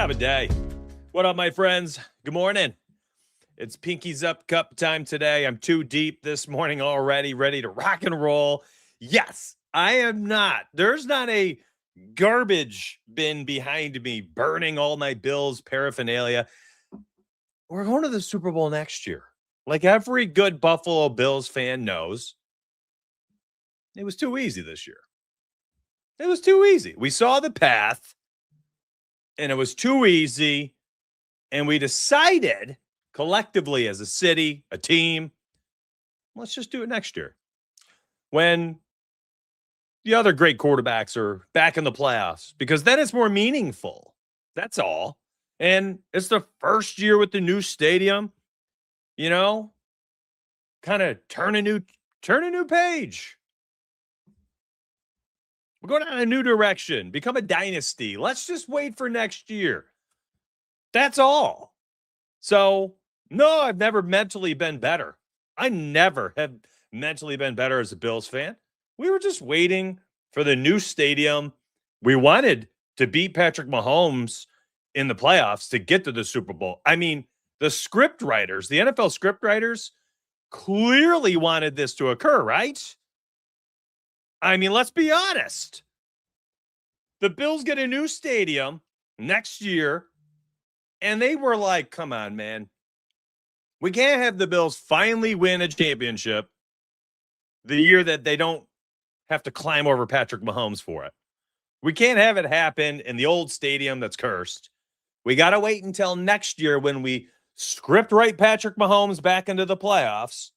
Have a day. What up, my friends? Good morning. It's Pinky's Up Cup time today. I'm too deep this morning already, ready to rock and roll. Yes, I am not. There's not a garbage bin behind me burning all my Bills paraphernalia. We're going to the Super Bowl next year. Like every good Buffalo Bills fan knows, it was too easy this year. It was too easy. We saw the path, and it was too easy. And we decided collectively as a city, a team, let's just do it next year. When the other great quarterbacks are back in the playoffs, because then it's more meaningful. That's all. And it's the first year with the new stadium, you know, kind of turn a new page. We're going in a new direction, become a dynasty. Let's just wait for next year. That's all. So, no, I've never mentally been better. I never have mentally been better as a Bills fan. We were just waiting for the new stadium. We wanted to beat Patrick Mahomes in the playoffs to get to the Super Bowl. I mean, the script writers, the NFL script writers, clearly wanted this to occur, right? I mean, let's be honest. The Bills get a new stadium next year, and they were like, come on, man. We can't have the Bills finally win a championship the year that they don't have to climb over Patrick Mahomes for it. We can't have it happen in the old stadium that's cursed. We got to wait until next year when we script write Patrick Mahomes back into the playoffs,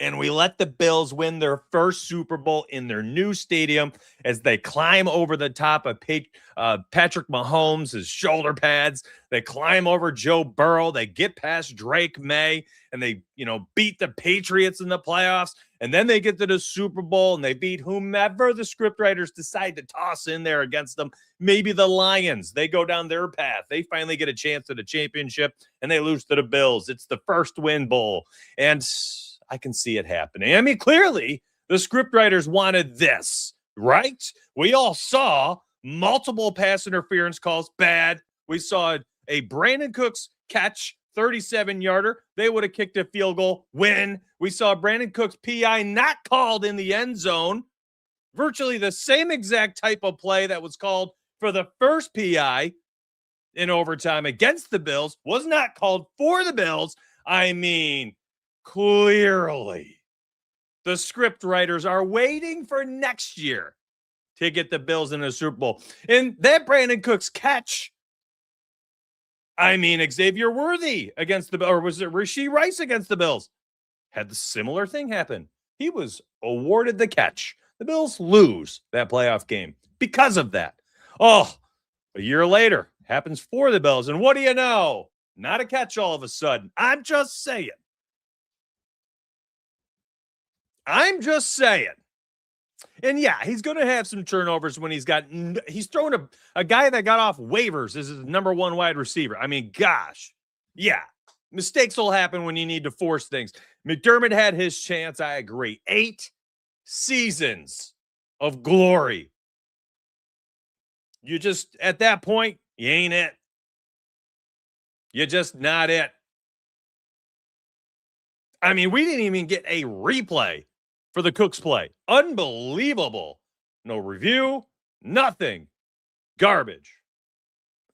and we let the Bills win their first Super Bowl in their new stadium as they climb over the top of Patrick Mahomes, his shoulder pads. They climb over Joe Burrow. They get past Drake May, and they, beat the Patriots in the playoffs. And then they get to the Super Bowl, and they beat whomever the scriptwriters decide to toss in there against them. Maybe the Lions. They go down their path. They finally get a chance at a championship, and they lose to the Bills. It's the first win bowl. And I can see it happening. I mean, clearly, the scriptwriters wanted this, right? We all saw multiple pass interference calls, bad. We saw a Brandon Cooks catch, 37-yarder. They would have kicked a field goal, win. We saw Brandon Cooks' PI not called in the end zone. Virtually the same exact type of play that was called for the first PI in overtime against the Bills was not called for the Bills. I mean, clearly, the script writers are waiting for next year to get the Bills in the Super Bowl. And that Brandon Cooks catch, I mean, Xavier Worthy against the Bills, or was it Rashee Rice against the Bills? Had the similar thing happen. He was awarded the catch. The Bills lose that playoff game because of that. Oh, a year later, happens for the Bills. And what do you know? Not a catch all of a sudden. I'm just saying. And yeah, he's going to have some turnovers when he's thrown a guy that got off waivers as his number one wide receiver. I mean, gosh, yeah, mistakes will happen when you need to force things. McDermott had his chance. I agree. 8 seasons of glory. You just, at that point, you ain't it. You're just not it. I mean, we didn't even get a replay for the Cooks play. Unbelievable. No review, nothing. Garbage.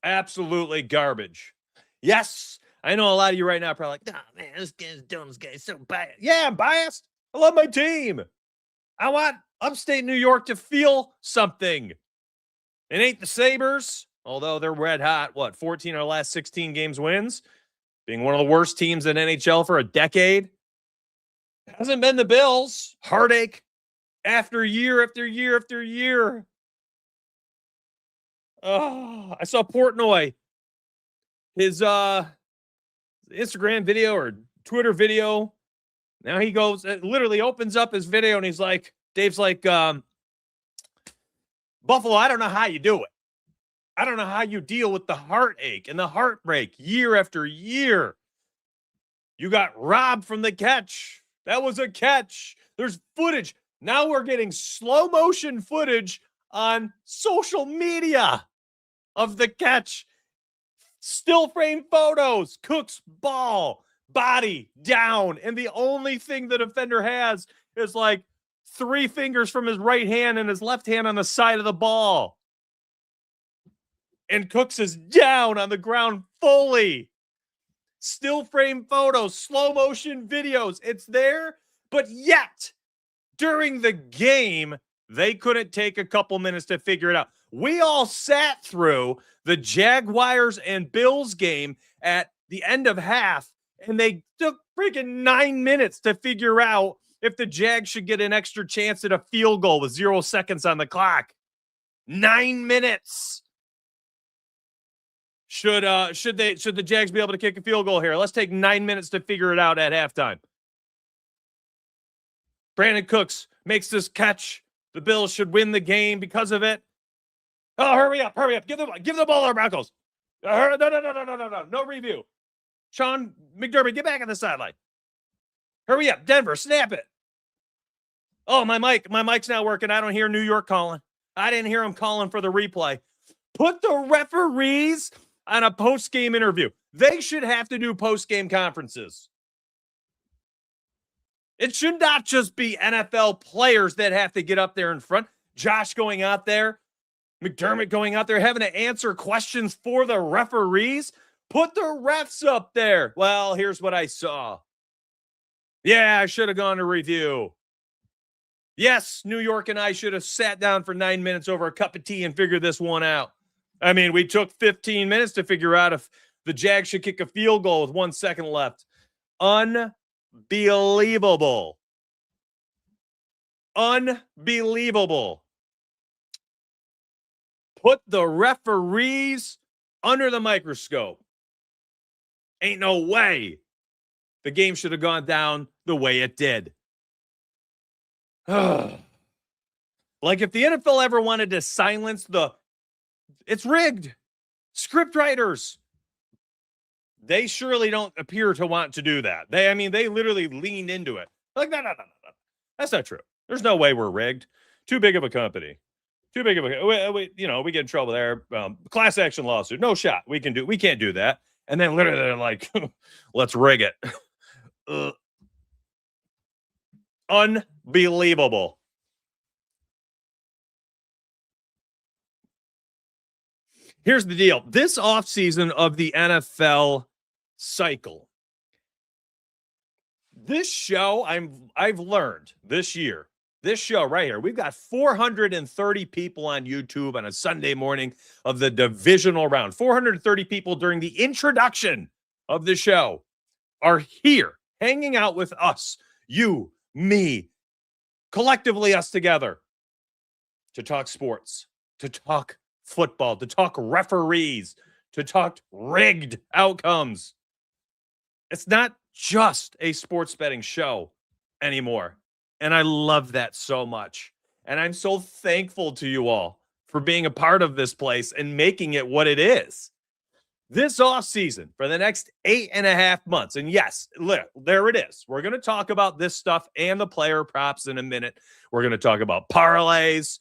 Absolutely garbage. Yes, I know a lot of you right now are probably like, oh, man, this guy's dumb. This guy's so biased. Yeah, I'm biased. I love my team. I want upstate New York to feel something. It ain't the Sabres, although they're red hot. 14 of the last 16 games wins? Being one of the worst teams in NHL for a decade. Hasn't been the Bills. Heartache after year after year after year. Oh, I saw Portnoy. His Instagram video or Twitter video. Now he goes, it literally opens up his video and he's like, Dave's like, Buffalo, I don't know how you do it. I don't know how you deal with the heartache and the heartbreak year after year. You got robbed from the catch. That was a catch. There's footage. Now we're getting slow motion footage on social media of the catch. Still frame photos. Cook's ball, body down. And the only thing the defender has is like 3 fingers from his right hand and his left hand on the side of the ball. And Cooks is down on the ground fully. Still frame photos, slow motion videos. It's there, but yet during the game, they couldn't take a couple minutes to figure it out. We all sat through the Jaguars and Bills game at the end of half, and they took freaking 9 minutes to figure out if the Jags should get an extra chance at a field goal with 0 seconds on the clock. 9 minutes. Should the Jags be able to kick a field goal here? Let's take 9 minutes to figure it out at halftime. Brandon Cooks makes this catch. The Bills should win the game because of it. Oh, hurry up. Give the ball to the Broncos. No review. Sean McDermott, get back on the sideline. Hurry up. Denver, snap it. Oh, my mic's not working. I don't hear New York calling. I didn't hear him calling for the replay. Put the referees on a post-game interview. They should have to do post-game conferences. It should not just be NFL players that have to get up there in front. Josh going out there, McDermott going out there, having to answer questions for the referees. Put the refs up there. Well, here's what I saw. Yeah, I should have gone to review. Yes, New York and I should have sat down for 9 minutes over a cup of tea and figured this one out. I mean, we took 15 minutes to figure out if the Jags should kick a field goal with 1 second left. Unbelievable. Unbelievable. Put the referees under the microscope. Ain't no way the game should have gone down the way it did. Like if the NFL ever wanted to silence it's rigged. Script writers. They surely don't appear to want to do that. They literally leaned into it. Like, no. That's not true. There's no way we're rigged. Too big of a company. We get in trouble there. Class action lawsuit. No shot. We can't do that. And then literally they're like, let's rig it. Unbelievable. Here's the deal. This offseason of the NFL cycle, this show, I've learned this year, this show right here, we've got 430 people on YouTube on a Sunday morning of the divisional round. 430 people during the introduction of the show are here hanging out with us, you, me, collectively us together to talk sports, to talk football, to talk referees, to talk rigged outcomes. It's not just a sports betting show anymore. And I love that so much. And I'm so thankful to you all for being a part of this place and making it what it is. This offseason for the next 8.5 months. And yes, there it is. We're going to talk about this stuff and the player props in a minute. We're going to talk about parlays,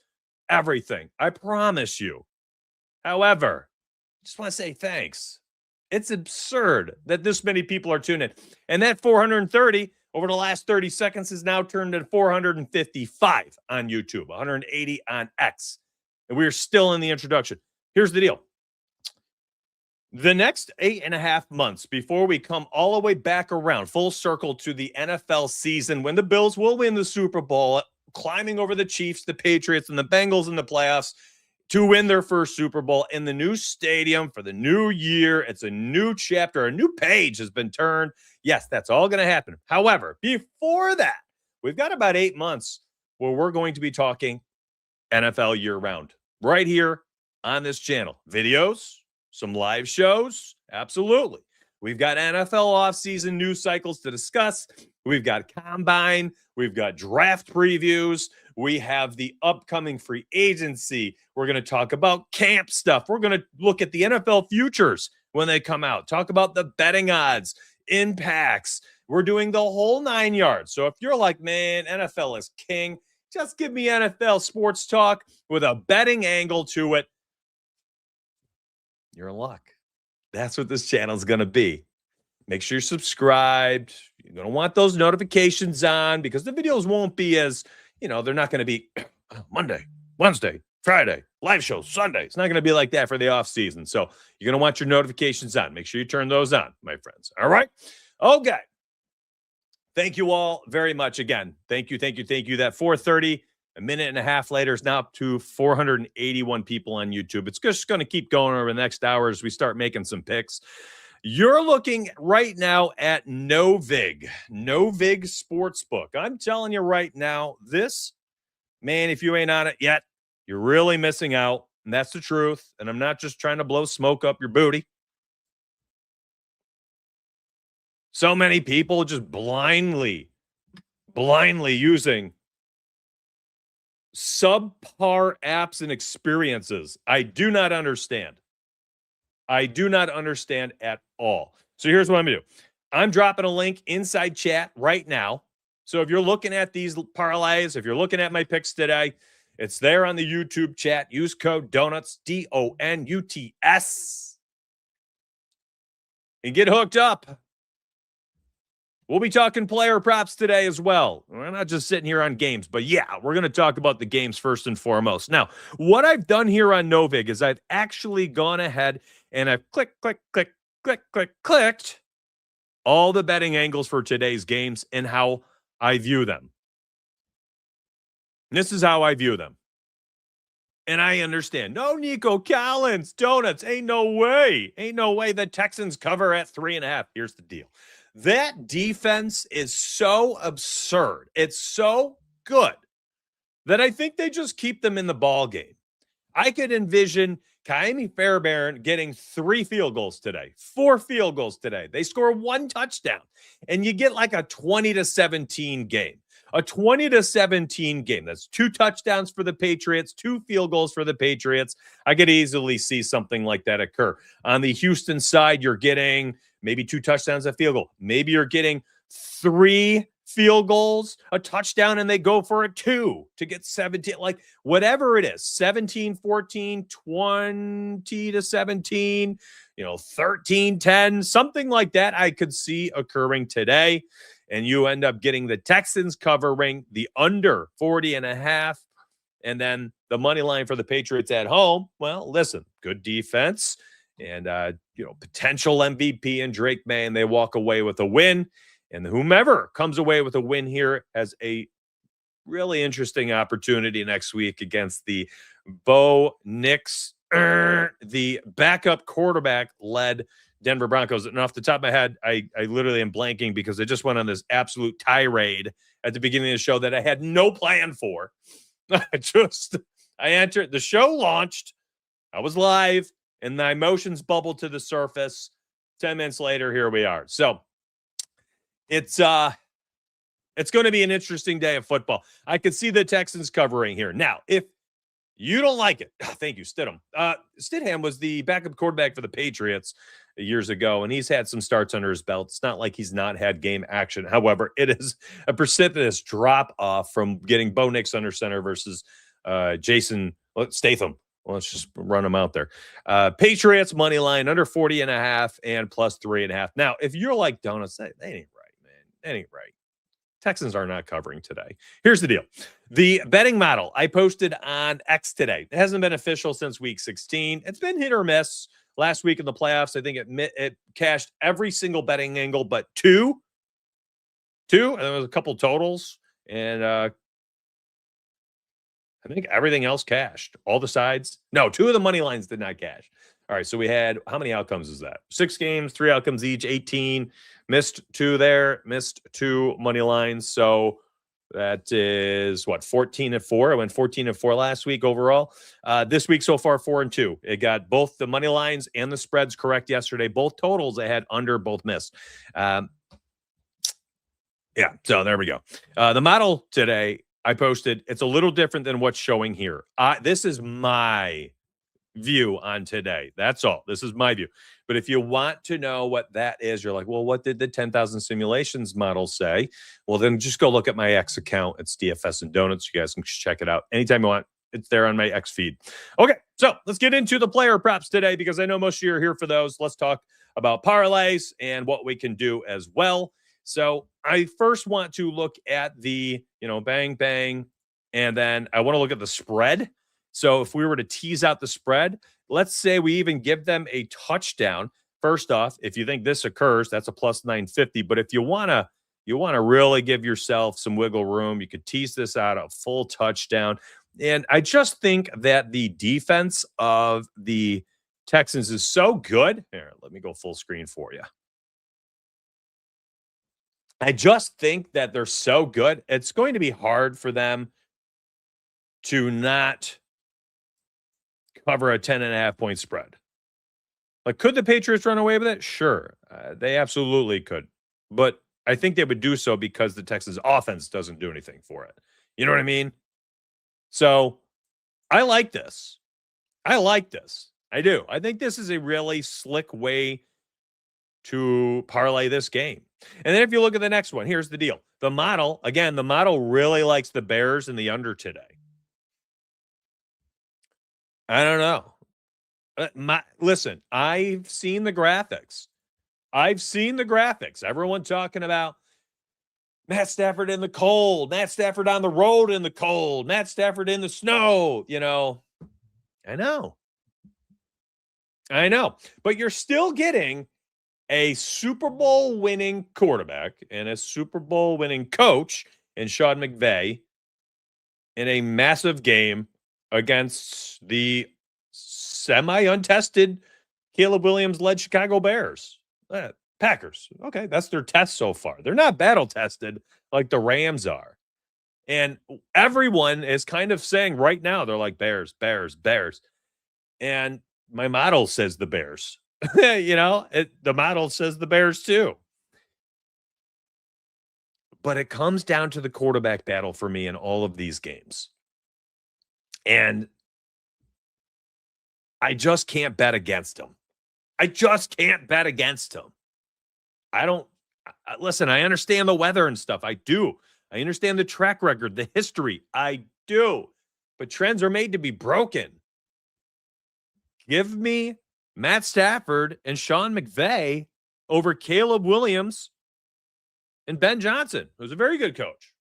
everything. I promise you. However, I just want to say thanks. It's absurd that this many people are tuning in. And that 430 over the last 30 seconds has now turned to 455 on YouTube, 180 on X. And we're still in the introduction. Here's the deal. The next 8.5 months before we come all the way back around, full circle to the NFL season, when the Bills will win the Super Bowl, climbing over the Chiefs, the Patriots, and the Bengals in the playoffs, to win their first Super Bowl in the new stadium for the new year. It's a new chapter. A new page has been turned. Yes, that's all going to happen. However, before that, we've got about 8 months where we're going to be talking NFL year-round right here on this channel. Videos, some live shows, absolutely. We've got NFL offseason news cycles to discuss. We've got combine. We've got draft previews. We have the upcoming free agency. We're going to talk about camp stuff. We're going to look at the NFL futures when they come out. Talk about the betting odds, impacts. We're doing the whole 9 yards. So if you're like, man, NFL is king, just give me NFL sports talk with a betting angle to it. You're in luck. That's what this channel is going to be. Make sure you're subscribed. You're going to want those notifications on because the videos won't be as, they're not going to be Monday, Wednesday, Friday, live shows, Sunday. It's not going to be like that for the off season. So you're going to want your notifications on. Make sure you turn those on, my friends. All right. Okay. Thank you all very much again. Thank you. That 4:30, a minute and a half later is now up to 481 people on YouTube. It's just going to keep going over the next hour as we start making some picks. You're looking right now at Novig Sportsbook. I'm telling you right now, this, man, if you ain't on it yet, you're really missing out. And that's the truth. And I'm not just trying to blow smoke up your booty. So many people just blindly using subpar apps and experiences. I do not understand at all. So here's what I'm going to do. I'm dropping a link inside chat right now. So if you're looking at these parlays, if you're looking at my picks today, it's there on the YouTube chat. Use code DONUTS, DONUTS, and get hooked up. We'll be talking player props today as well. We're not just sitting here on games, but yeah, we're going to talk about the games first and foremost. Now, what I've done here on Novig is I've actually gone ahead and I've clicked all the betting angles for today's games and how I view them. This is how I view them. And I understand. No, Nico Collins, donuts, ain't no way. Ain't no way the Texans cover at 3.5. Here's the deal. That defense is so absurd. It's so good that I think they just keep them in the ball game. I could envision Kaimi Fairbairn getting 3 field goals today, 4 field goals today. They score 1 touchdown, and you get like a 20-17 game. A 20-17 game. That's 2 touchdowns for the Patriots, 2 field goals for the Patriots. I could easily see something like that occur. On the Houston side, you're getting maybe 2 touchdowns, a field goal. Maybe you're getting 3 field goals, a touchdown, and they go for a 2 to get 17. Like whatever it is, 17-14, 20-17, 13-10, something like that I could see occurring today. And you end up getting the Texans covering the under 40.5. And then the money line for the Patriots at home. Well, listen, good defense and, potential MVP and Drake May, and they walk away with a win. And whomever comes away with a win here has a really interesting opportunity next week against the Bo Nix, the backup quarterback-led Denver Broncos. And off the top of my head, I literally am blanking because I just went on this absolute tirade at the beginning of the show that I had no plan for. I entered, the show launched, I was live, and my emotions bubbled to the surface. 10 minutes later, here we are. So it's going to be an interesting day of football. I could see the Texans covering here. Now, if you don't like it, thank you, Stidham. Stidham was the backup quarterback for the Patriots years ago, and he's had some starts under his belt. It's not like he's not had game action. However, it is a precipitous drop-off from getting Bo Nix under center versus Jason Statham. Well, let's just run them out there. Patriots money line under 40.5 and plus 3.5. Now, if you're like donuts, that ain't right, man. That ain't right. Texans are not covering today. Here's the deal. The betting model I posted on X today. It hasn't been official since week 16. It's been hit or miss. Last week in the playoffs, I think it cashed every single betting angle but 2. And there was a couple totals. And I think everything else cashed. All the sides. No, 2 of the money lines did not cash. All right, so we had, how many outcomes is that? 6 games, 3 outcomes each, 18. Missed 2 there, missed 2 money lines. So that is, 14-4. I went 14-4 last week overall. This week so far, 4-2. It got both the money lines and the spreads correct yesterday. Both totals I had under, both missed. Yeah, so there we go. The model today I posted, it's a little different than what's showing here. This is my view on today. That's all. This is my view. But if you want to know what that is, you're like, well, what did the 10,000 simulations model say? Well, then just go look at my X account. It's DFS and Donuts. You guys can check it out anytime you want. It's there on my X feed. Okay, so let's get into the player props today because I know most of you are here for those. Let's talk about parlays and what we can do as well. So I first want to look at the, bang, bang, and then I want to look at the spread. So if we were to tease out the spread, let's say we even give them a touchdown. First off, if you think this occurs, that's a plus 950. But if you want to really give yourself some wiggle room, you could tease this out a full touchdown. And I just think that the defense of the Texans is so good. Here, let me go full screen for you. I just think that they're so good. It's going to be hard for them to not cover a 10.5 point spread. Like, could the Patriots run away with it? Sure. They absolutely could. But I think they would do so because the Texans offense doesn't do anything for it. You know what I mean? So I like this. I do. I think this is a really slick way to parlay this game. And then if you look at the next one, here's the deal. The model really likes the Bears in the under today. I don't know. Listen, I've seen the graphics. Everyone talking about Matt Stafford in the cold, Matt Stafford on the road in the cold, Matt Stafford in the snow, I know. But you're still getting a Super Bowl winning quarterback and a Super Bowl winning coach in Sean McVay in a massive game against the semi-untested Caleb Williams-led Chicago Bears. Packers. Okay, that's their test so far. They're not battle-tested like the Rams are. And everyone is kind of saying right now, they're like, Bears, Bears, Bears. And my model says the Bears. The model says the Bears too. But it comes down to the quarterback battle for me in all of these games. And I just can't bet against them. Listen, I understand the weather and stuff. I do. I understand the track record, the history. I do. But trends are made to be broken. Give me Matt Stafford and Sean McVay over Caleb Williams and Ben Johnson, who's a very good coach.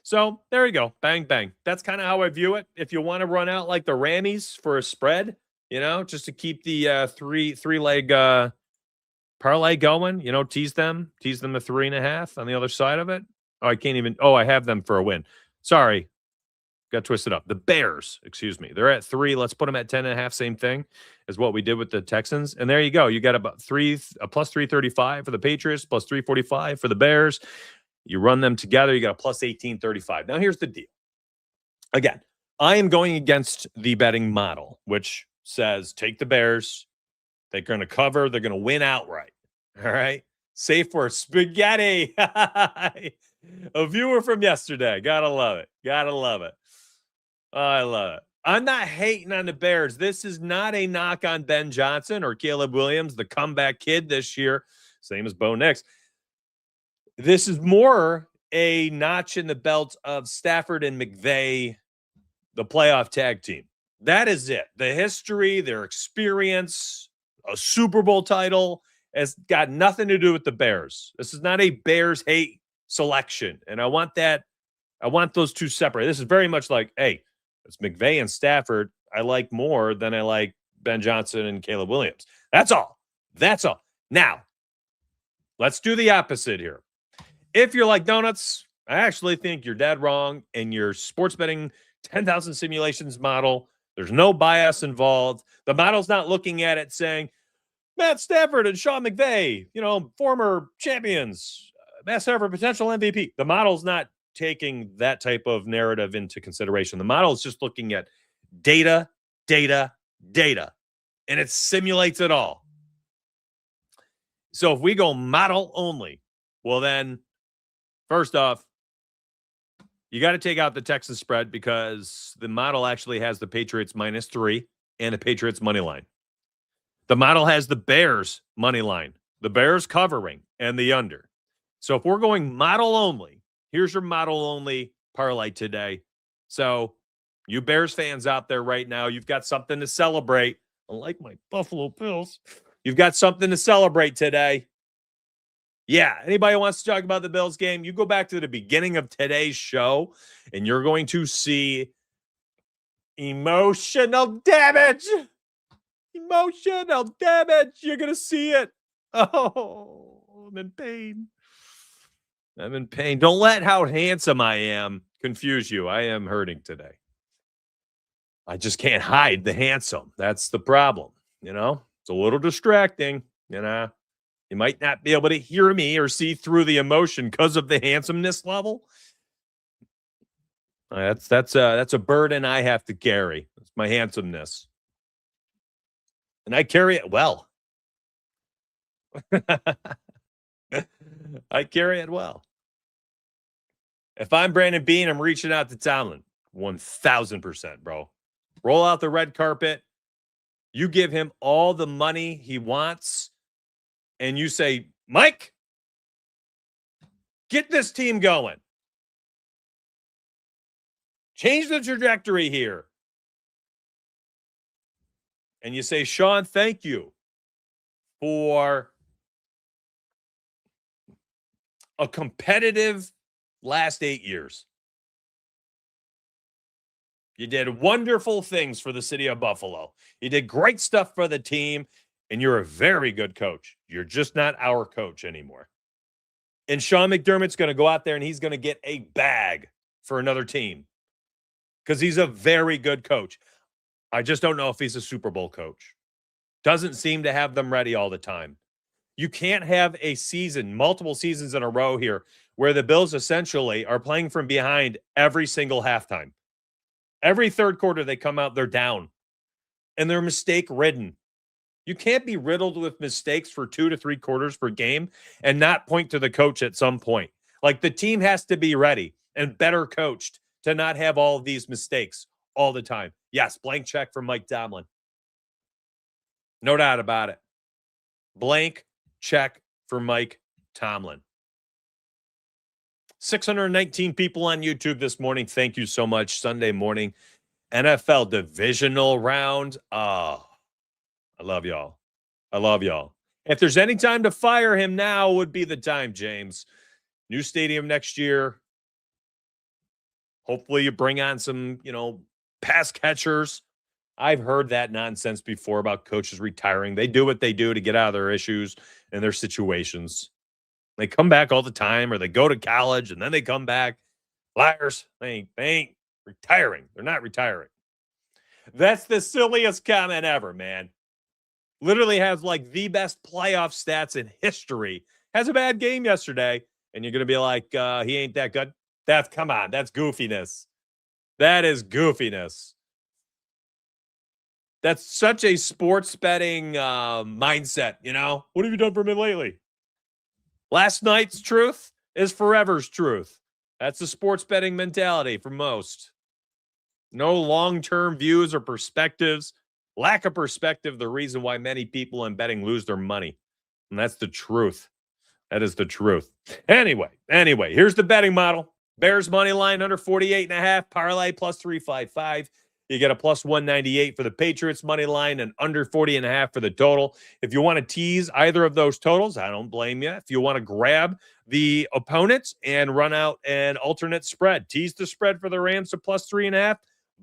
So there you go. Bang, bang. That's kind of how I view it. If you want to run out like the Rammies for a spread, just to keep the three-leg parlay going, tease them to 3.5 on the other side of it. I have them for a win. Sorry. Got twisted up. The Bears, they're at 3. Let's put them at 10.5. Same thing as what we did with the Texans. And there you go. You got about a plus 335 for the Patriots, plus 345 for the Bears. You run them together, you got a plus 1835. Now, here's the deal. Again, I am going against the betting model, which says take the Bears. They're going to cover. They're going to win outright. All right. Safe for spaghetti. A viewer from yesterday. Gotta love it. Oh, I love it. I'm not hating on the Bears. This is not a knock on Ben Johnson or Caleb Williams, the comeback kid this year. Same as Bo Nix. This is more a notch in the belt of Stafford and McVay, the playoff tag team. That is it. The history, their experience, a Super Bowl title has got nothing to do with the Bears. This is not a Bears hate selection. And I want those two separate. This is very much like, hey, it's McVay and Stafford I like more than I like Ben Johnson and Caleb Williams. That's all. Now, let's do the opposite here. If you're like Donuts, I actually think you're dead wrong in your sports betting 10,000 simulations model. There's no bias involved. The model's not looking at it saying, Matt Stafford and Sean McVay, former champions, Matt Stafford, potential MVP. The model's not taking that type of narrative into consideration. The model is just looking at data, and it simulates it all. So if we go model only, well then, first off, you got to take out the Texas spread because the model actually has the Patriots -3 and the Patriots money line. The model has the Bears money line, the Bears covering, and the under. So if we're going model only, here's your model only parlay today. So you Bears fans out there right now, you've got something to celebrate. Unlike my Buffalo Bills, you've got something to celebrate today. Yeah, anybody who wants to talk about the Bills game, you go back to the beginning of today's show, and you're going to see emotional damage. Emotional damage. You're going to see it. Oh, I'm in pain. I'm in pain. Don't let how handsome I am confuse you. I am hurting today. I just can't hide the handsome. That's the problem. It's a little distracting. You might not be able to hear me or see through the emotion because of the handsomeness level. That's a burden I have to carry. It's my handsomeness. And I carry it well. I carry it well. If I'm Brandon Beane, I'm reaching out to Tomlin. 1,000%, bro. Roll out the red carpet. You give him all the money he wants. And you say, Mike, get this team going. Change the trajectory here. And you say, Sean, thank you for a competitive last 8 years. You did wonderful things for the city of Buffalo. You did great stuff for the team, and you're a very good coach. You're just not our coach anymore. And Sean McDermott's going to go out there and he's going to get a bag for another team because he's a very good coach. I just don't know if he's a Super Bowl coach. Doesn't seem to have them ready all the time. You can't have a season, multiple seasons in a row here, where the Bills essentially are playing from behind every single halftime. Every third quarter they come out, they're down. And they're mistake-ridden. You can't be riddled with mistakes for 2 to 3 quarters per game and not point to the coach at some point. Like, the team has to be ready and better coached to not have all of these mistakes all the time. Yes, blank check for Mike Tomlin. No doubt about it. Blank check for Mike Tomlin. 619 people on YouTube this morning. Thank you so much. Sunday morning, NFL Divisional Round. Oh, I love y'all. I love y'all. If there's any time to fire him, now would be the time, James. New stadium next year. Hopefully you bring on some, pass catchers. I've heard that nonsense before about coaches retiring. They do what they do to get out of their issues and their situations. They come back all the time, or they go to college and then they come back. Liars. They ain't retiring. They're not retiring. That's the silliest comment ever, man. Literally has like the best playoff stats in history. Has a bad game yesterday. And you're going to be like, he ain't that good. Come on. That's goofiness. That is goofiness. That's such a sports betting mindset, What have you done for me lately? Last night's truth is forever's truth. That's the sports betting mentality for most. No long-term views or perspectives. Lack of perspective, the reason why many people in betting lose their money. And that's the truth. That is the truth. Anyway, here's the betting model. Bears money line under 48.5, parlay plus 355. You get a plus 198 for the Patriots money line and under 40.5 for the total. If you want to tease either of those totals, I don't blame you. If you want to grab the opponents and run out an alternate spread, tease the spread for the Rams to plus 3.5,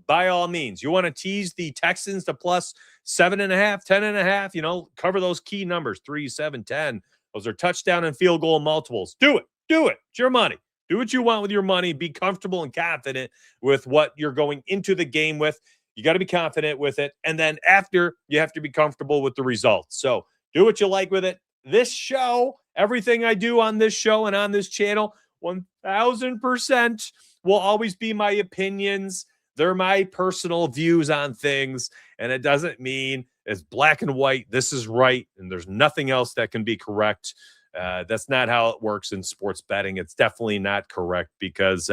by all means. You want to tease the Texans to plus 7.5, 10.5, cover those key numbers, 3, 7, 10. Those are touchdown and field goal multiples. Do it. It's your money. Do what you want with your money. Be comfortable and confident with what you're going into the game with. You got to be confident with it. And then after, you have to be comfortable with the results. So do what you like with it. This show, everything I do on this show and on this channel, 1,000% will always be my opinions. They're my personal views on things. And it doesn't mean it's black and white. This is right. And there's nothing else that can be correct. That's not how it works in sports betting. It's definitely not correct because,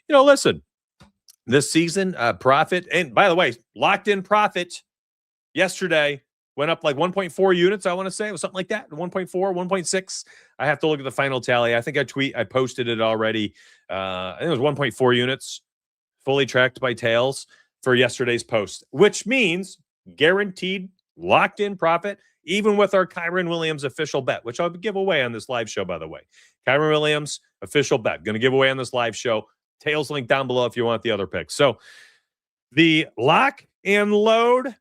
listen, this season, profit, and by the way, locked in profit yesterday went up like 1.4 units. I want to say it was something like that. 1.4, 1.6. I have to look at the final tally. I think I posted it already. I think it was 1.4 units fully tracked by Tails for yesterday's post, which means guaranteed locked in profit, even with our Kyron Williams official bet, which I'll give away on this live show, by the way. Kyron Williams official bet, going to give away on this live show. Tails link down below if you want the other picks. So the lock and load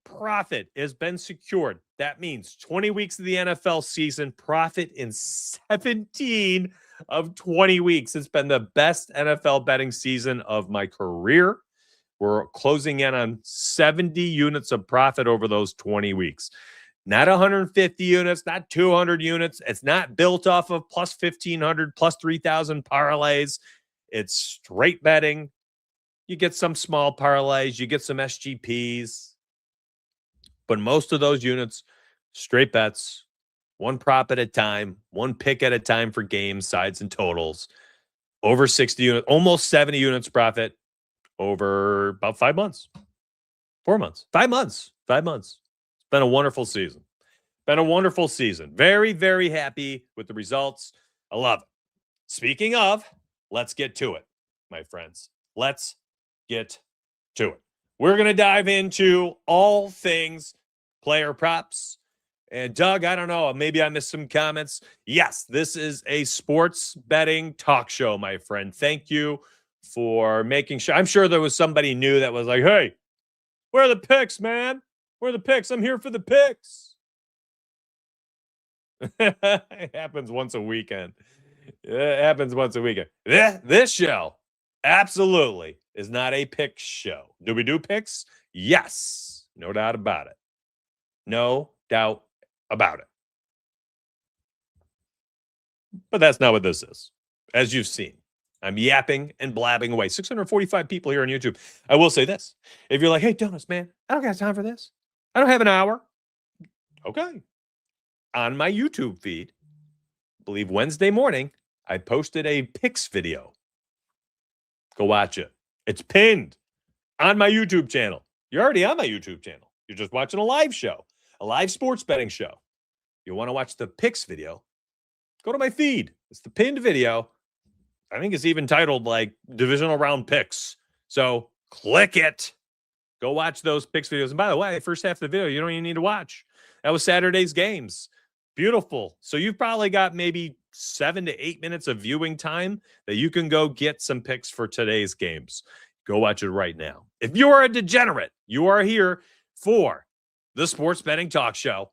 profit has been secured. That means 20 weeks of the NFL season, profit in 17 of 20 weeks. It's been the best NFL betting season of my career. We're closing in on 70 units of profit over those 20 weeks. Not 150 units, not 200 units. It's not built off of plus 1,500, plus 3,000 parlays. It's straight betting. You get some small parlays, you get some SGPs. But most of those units, straight bets, one prop at a time, one pick at a time for games, sides, and totals. Over 60 units, almost 70 units profit over about 5 months. 4 months. 5 months. 5 months. It's been a wonderful season. Very, very happy with the results. I love it. Speaking of, let's get to it, my friends. Let's get to it. We're going to dive into all things player props. And Doug, I don't know, maybe I missed some comments. Yes, this is a sports betting talk show, my friend. Thank you for making sure. I'm sure there was somebody new that was like, hey, where are the picks, man? Where are the picks? I'm here for the picks. It happens once a weekend. This show absolutely is not a pick show. Do we do picks? Yes. No doubt about it. No doubt about it. But that's not what this is. As you've seen, I'm yapping and blabbing away. 645 people here on YouTube. I will say this. If you're like, hey, Donuts, man, I don't got time for this. I don't have an hour. Okay. On my YouTube feed, I believe Wednesday morning, I posted a picks video. Go watch it. It's pinned on my YouTube channel. You're already on my YouTube channel. You're just watching a live show, a live sports betting show. You want to watch the picks video? Go to my feed. It's the pinned video. I think it's even titled like Divisional Round Picks. So click it. Go watch those picks videos. And by the way, first half of the video, you don't even need to watch. That was Saturday's games. Beautiful. So you've probably got maybe 7 to 8 minutes of viewing time that you can go get some picks for today's games. Go watch it right now. If you are a degenerate, you are here for the sports betting talk show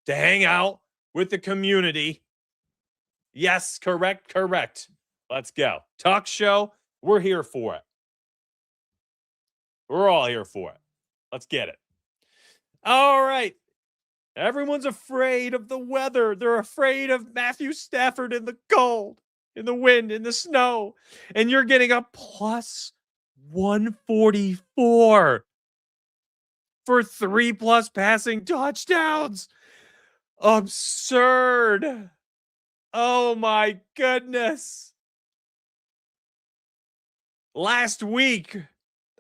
to hang out with the community. Yes, correct. Let's go. Talk show, we're here for it. We're all here for it. Let's get it. All right. Everyone's afraid of the weather. They're afraid of Matthew Stafford in the cold, in the wind, in the snow. And you're getting a plus 144 for 3+ passing touchdowns. Absurd. Oh my goodness. Last week,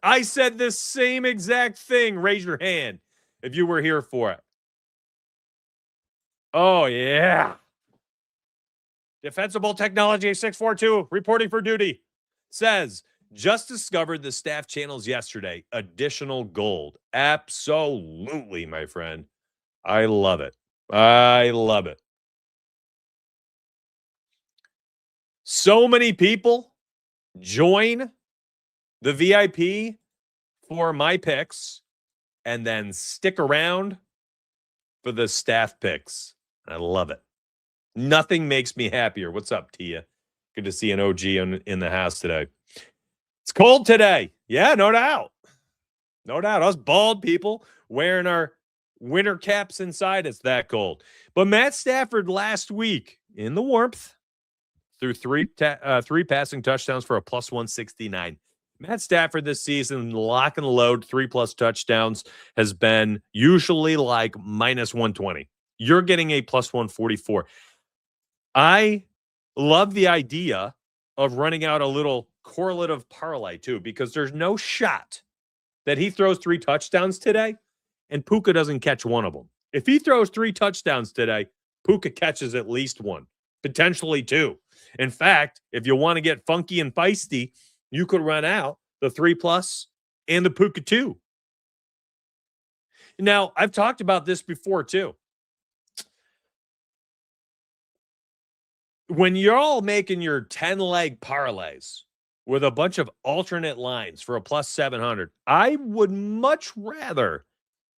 I said this same exact thing. Raise your hand if you were here for it. Oh, yeah. Defensible Technology 642 reporting for duty says, just discovered the staff channels yesterday. Additional gold. Absolutely, my friend. I love it. So many people join the VIP for my picks and then stick around for the staff picks. I love it. Nothing makes me happier. What's up, Tia? Good to see an OG in the house today. It's cold today. Yeah, no doubt. No doubt. Us bald people wearing our winter caps inside. It's that cold. But Matt Stafford last week in the warmth threw three passing touchdowns for a plus 169. Matt Stafford this season, lock and load, 3+ touchdowns has been usually like minus 120. You're getting a plus 144. I love the idea of running out a little correlative parlay too, because there's no shot that he throws 3 touchdowns today and Puka doesn't catch one of them. If he throws 3 touchdowns today, Puka catches at least one. potentially 2. In fact, if you want to get funky and feisty, you could run out the 3+ and the Puka 2. Now, I've talked about this before too. When you're all making your 10-leg parlays with a bunch of alternate lines for a plus 700, I would much rather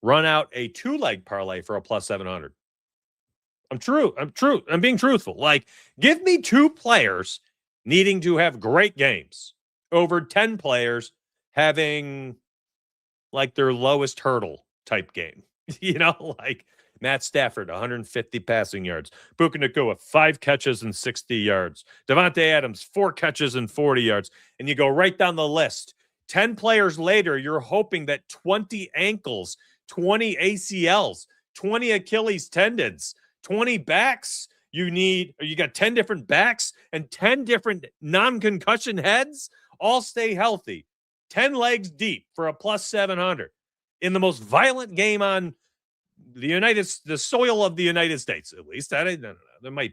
run out a 2-leg parlay for a plus 700. I'm being truthful. Like, give me 2 players needing to have great games over 10 players having like their lowest hurdle type game. Like Matt Stafford, 150 passing yards. Puka Nacua, 5 catches and 60 yards. Devontae Adams, 4 catches and 40 yards. And you go right down the list. 10 players later, you're hoping that 20 ankles, 20 ACLs, 20 Achilles tendons, 20 backs. You got 10 different backs and 10 different non-concussion heads. All stay healthy. 10 legs deep for a plus 700 in the most violent game on the soil of the United States, at least. I don't know.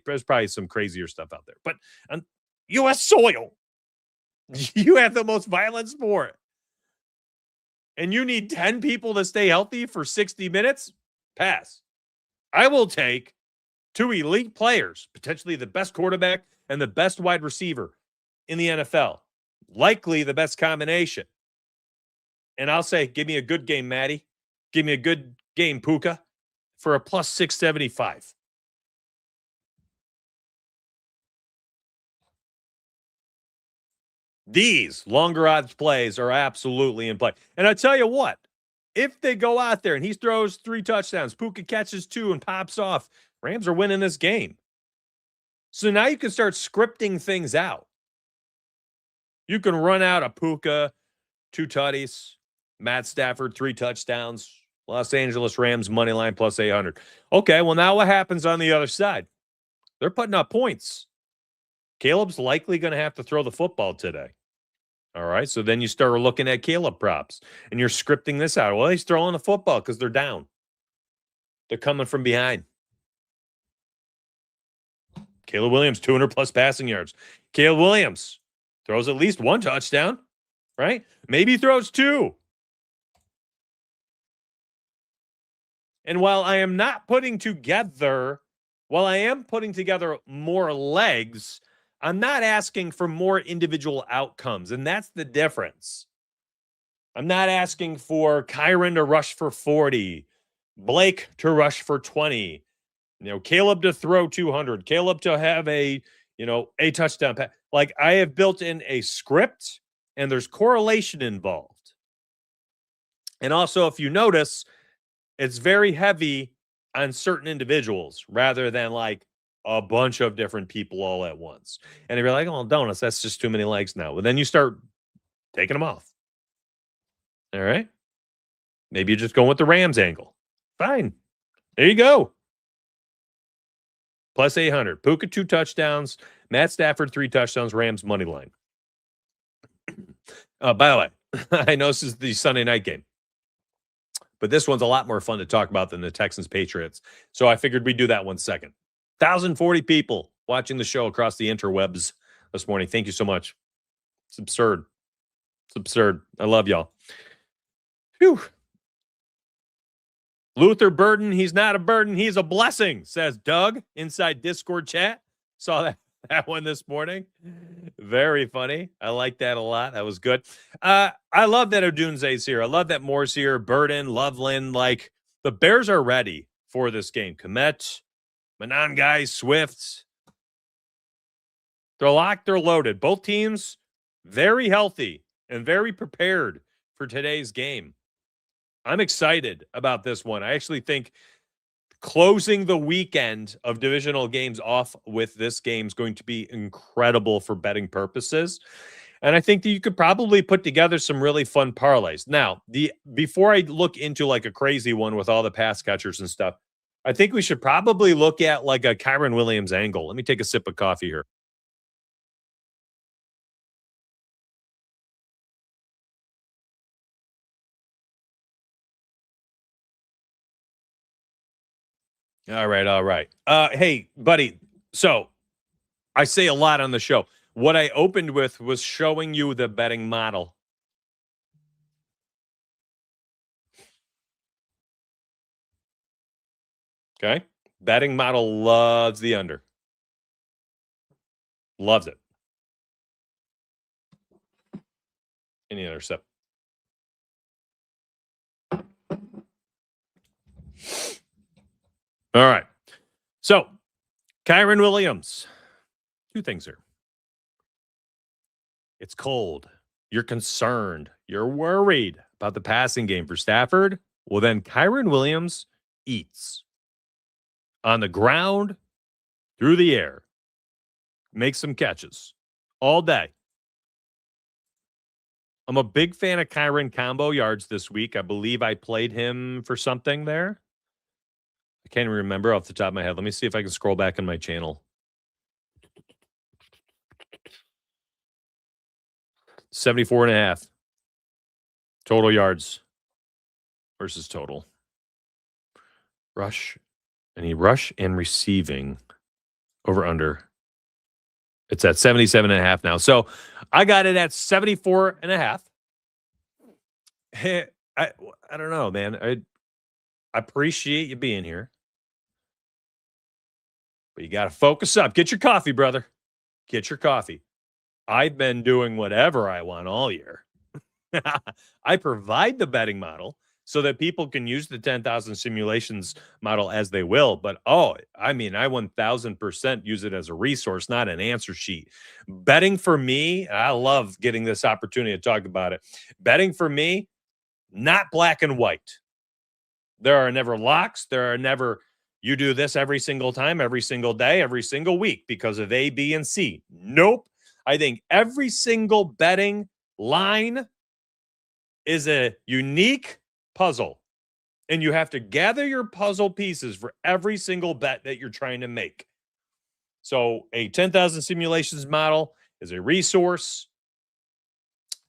There's probably some crazier stuff out there, but on U.S. soil, you have the most violent sport, and you need 10 people to stay healthy for 60 minutes. Pass. I will take 2 elite players, potentially the best quarterback and the best wide receiver in the NFL, likely the best combination. And I'll say, give me a good game, Maddie. Give me a good game, Puka, for a plus 675. These longer odds plays are absolutely in play. And I tell you what, if they go out there and he throws 3 touchdowns, Puka catches 2 and pops off, Rams are winning this game. So now you can start scripting things out. You can run out a Puka, 2 tutties, Matt Stafford, 3 touchdowns, Los Angeles Rams money line plus 800. Okay, well, now what happens on the other side? They're putting up points. Caleb's likely going to have to throw the football today. All right, so then you start looking at Caleb props, and you're scripting this out. Well, he's throwing the football because they're down. They're coming from behind. Caleb Williams, 200+ passing yards. Caleb Williams throws at least 1 touchdown, right? Maybe he throws 2. And while I am putting together more legs, I'm not asking for more individual outcomes. And that's the difference. I'm not asking for Kyron to rush for 40, Blake to rush for 20, Caleb to throw 200, Caleb to have a touchdown pass. Like, I have built in a script and there's correlation involved. And also, if you notice, it's very heavy on certain individuals rather than like a bunch of different people all at once. And if you're like, oh, donuts, that's just too many legs now. Well, then you start taking them off. All right. Maybe you just go with the Rams angle. Fine. There you go. Plus 800. Puka 2 touchdowns. Matt Stafford 3 touchdowns. Rams money line. By the way, I know this is the Sunday night game, but this one's a lot more fun to talk about than the Texans Patriots. So I figured we'd do that one second. 1,040 people watching the show across the interwebs this morning. Thank you so much. It's absurd. It's absurd. I love y'all. Whew. Luther Burden, he's not a burden, he's a blessing, says Doug inside Discord chat. Saw that one this morning. Very funny. I like that a lot. That was good. I love that Odunze's here. I love that Moore's here. Burden, Loveland. Like, the Bears are ready for this game. Komet, Manon guys, Swift. They're locked, they're loaded. Both teams very healthy and very prepared for today's game. I'm excited about this one. I actually think closing the weekend of divisional games off with this game is going to be incredible for betting purposes. And I think that you could probably put together some really fun parlays. Now, before I look into like a crazy one with all the pass catchers and stuff, I think we should probably look at like a Kyron Williams angle. Let me take a sip of coffee here. All right. Hey, buddy. So I say a lot on the show. What I opened with was showing you the betting model. Okay? Betting model loves the under. Loves it. Any other sip? All right. So, Kyron Williams. Two things here. It's cold. You're concerned. You're worried about the passing game for Stafford. Well, then Kyron Williams eats on the ground, through the air, makes some catches all day. I'm a big fan of Kyron combo yards this week. I believe I played him for something there. I can't even remember off the top of my head. Let me see if I can scroll back in my channel. 74.5 total yards versus total. Rush and receiving over under. It's at 77.5 now. So I got it at 74.5. Hey, I don't know, man. I appreciate you being here. But you got to focus up. Get your coffee, brother. Get your coffee. I've been doing whatever I want all year. I provide the betting model so that people can use the 10,000 simulations model as they will. But, I 1,000% use it as a resource, not an answer sheet. Betting for me, I love getting this opportunity to talk about it. Betting for me, not black and white. There are never locks. There are never, you do this every single time, every single day, every single week because of A, B, and C. Nope. I think every single betting line is a unique puzzle, and you have to gather your puzzle pieces for every single bet that you're trying to make. So a 10,000 simulations model is a resource.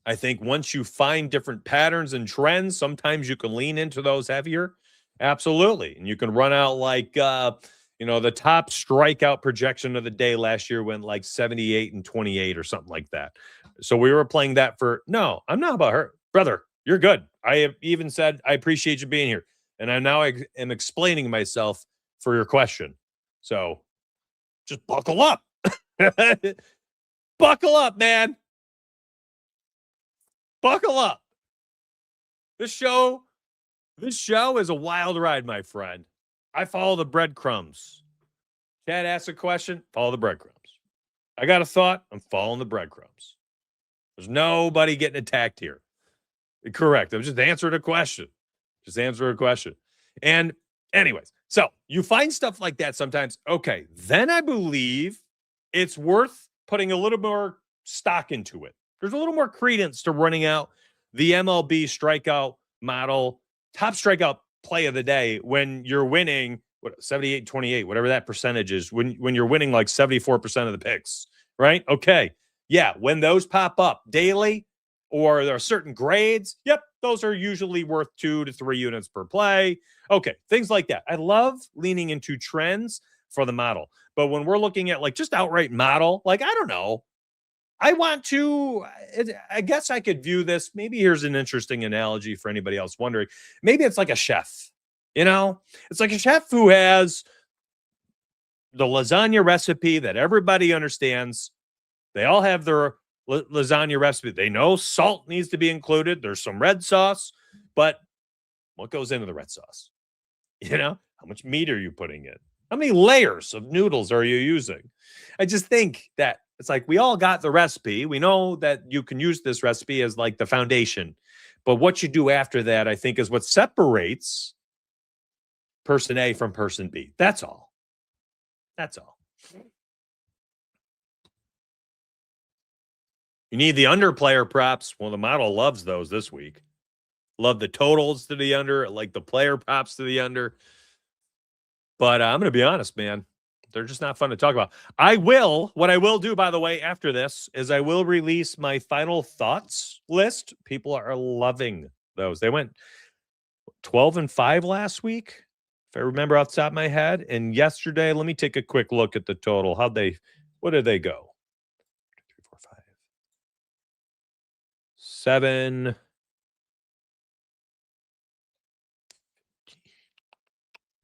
I think once you find different patterns and trends, sometimes you can lean into those heavier. Absolutely. And you can run out like, the top strikeout projection of the day last year went like 78 and 28 or something like that. So we were playing that for, no, I'm not about her. Brother, you're good. I have even said, I appreciate you being here. And I now am explaining myself for your question. So just buckle up. Buckle up, man. Buckle up. This show is a wild ride, my friend. I follow the breadcrumbs. Chad asks a question, follow the breadcrumbs. I got a thought, I'm following the breadcrumbs. There's nobody getting attacked here. Correct. I'm just answering a question. And anyways, so you find stuff like that sometimes. Okay, then I believe it's worth putting a little more stock into it. There's a little more credence to running out the MLB strikeout model, top strikeout play of the day when you're winning 78-28, whatever that percentage is, when you're winning like 74% of the picks, right? Okay. Yeah, when those pop up daily or there are certain grades, yep, those are usually worth 2 to 3 units per play. Okay, things like that. I love leaning into trends for the model. But when we're looking at like just outright model, like, I don't know, I guess I could view this. Maybe here's an interesting analogy for anybody else wondering. Maybe it's like a chef, it's like a chef who has the lasagna recipe that everybody understands. They all have their lasagna recipe. They know salt needs to be included. There's some red sauce, but what goes into the red sauce? How much meat are you putting in? How many layers of noodles are you using? I just think that it's like we all got the recipe. We know that you can use this recipe as like the foundation. But what you do after that, I think, is what separates person A from person B. That's all. You need the underplayer props. Well, the model loves those this week. Love the totals to the under, like the player props to the under. But I'm going to be honest, man. They're just not fun to talk about. What I will do, by the way, after this is I will release my final thoughts list. People are loving those. They went 12-5 last week, if I remember off the top of my head. And yesterday, let me take a quick look at the total. What did they go? 3, 4, 5, 7.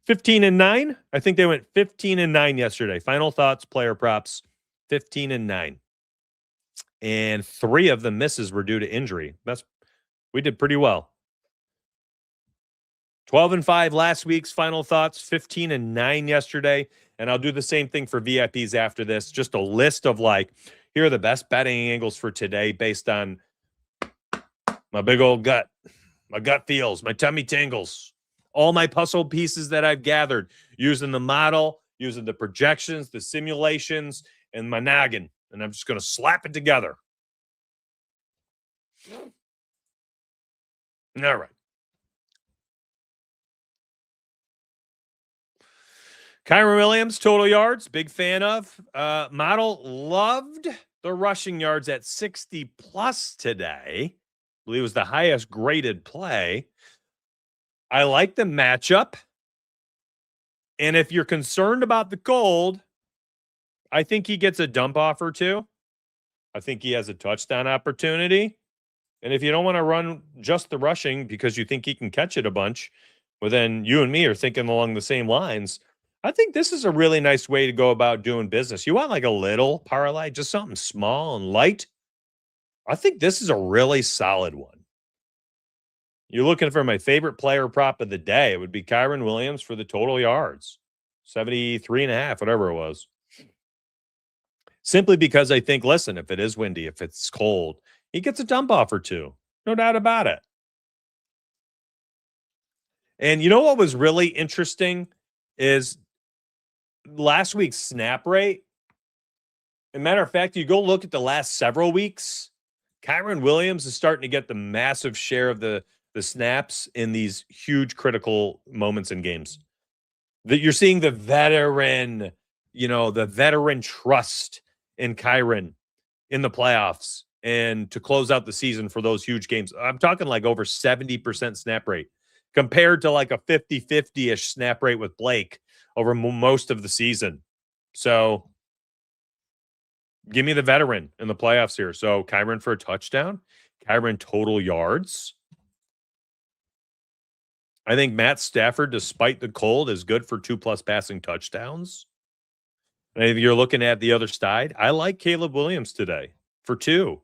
15-9. I think they went 15-9 yesterday. Final thoughts, player props, 15-9. And 3 of the misses were due to injury. We did pretty well. 12-5 last week's final thoughts, 15-9 yesterday. And I'll do the same thing for VIPs after this. Just a list of here are the best betting angles for today based on my big old gut. My gut feels, my tummy tingles, all my puzzle pieces that I've gathered using the model, using the projections, the simulations, and my noggin. And I'm just going to slap it together. All right. Kyren Williams, total yards, big fan of. Model loved the rushing yards at 60 plus today. I believe it was the highest graded play. I like the matchup. And if you're concerned about the cold, I think he gets a dump off or two. I think he has a touchdown opportunity. And if you don't want to run just the rushing because you think he can catch it a bunch, well, then you and me are thinking along the same lines. I think this is a really nice way to go about doing business. You want a little parlay, just something small and light. I think this is a really solid one. You're looking for my favorite player prop of the day. It would be Kyren Williams for the total yards, 73.5, whatever it was. Simply because I think, listen, if it is windy, if it's cold, he gets a dump off or two. No doubt about it. And you know what was really interesting is last week's snap rate. As a matter of fact, you go look at the last several weeks, Kyren Williams is starting to get the massive share of the snaps in these huge critical moments in games. That you're seeing the veteran, the veteran trust in Kyren in the playoffs and to close out the season for those huge games. I'm talking over 70% snap rate compared to a 50-50-ish snap rate with Blake over most of the season. So give me the veteran in the playoffs here. So Kyren for a touchdown, Kyren total yards. I think Matt Stafford, despite the cold, is good for 2+ passing touchdowns. And if you're looking at the other side, I like Caleb Williams today for 2.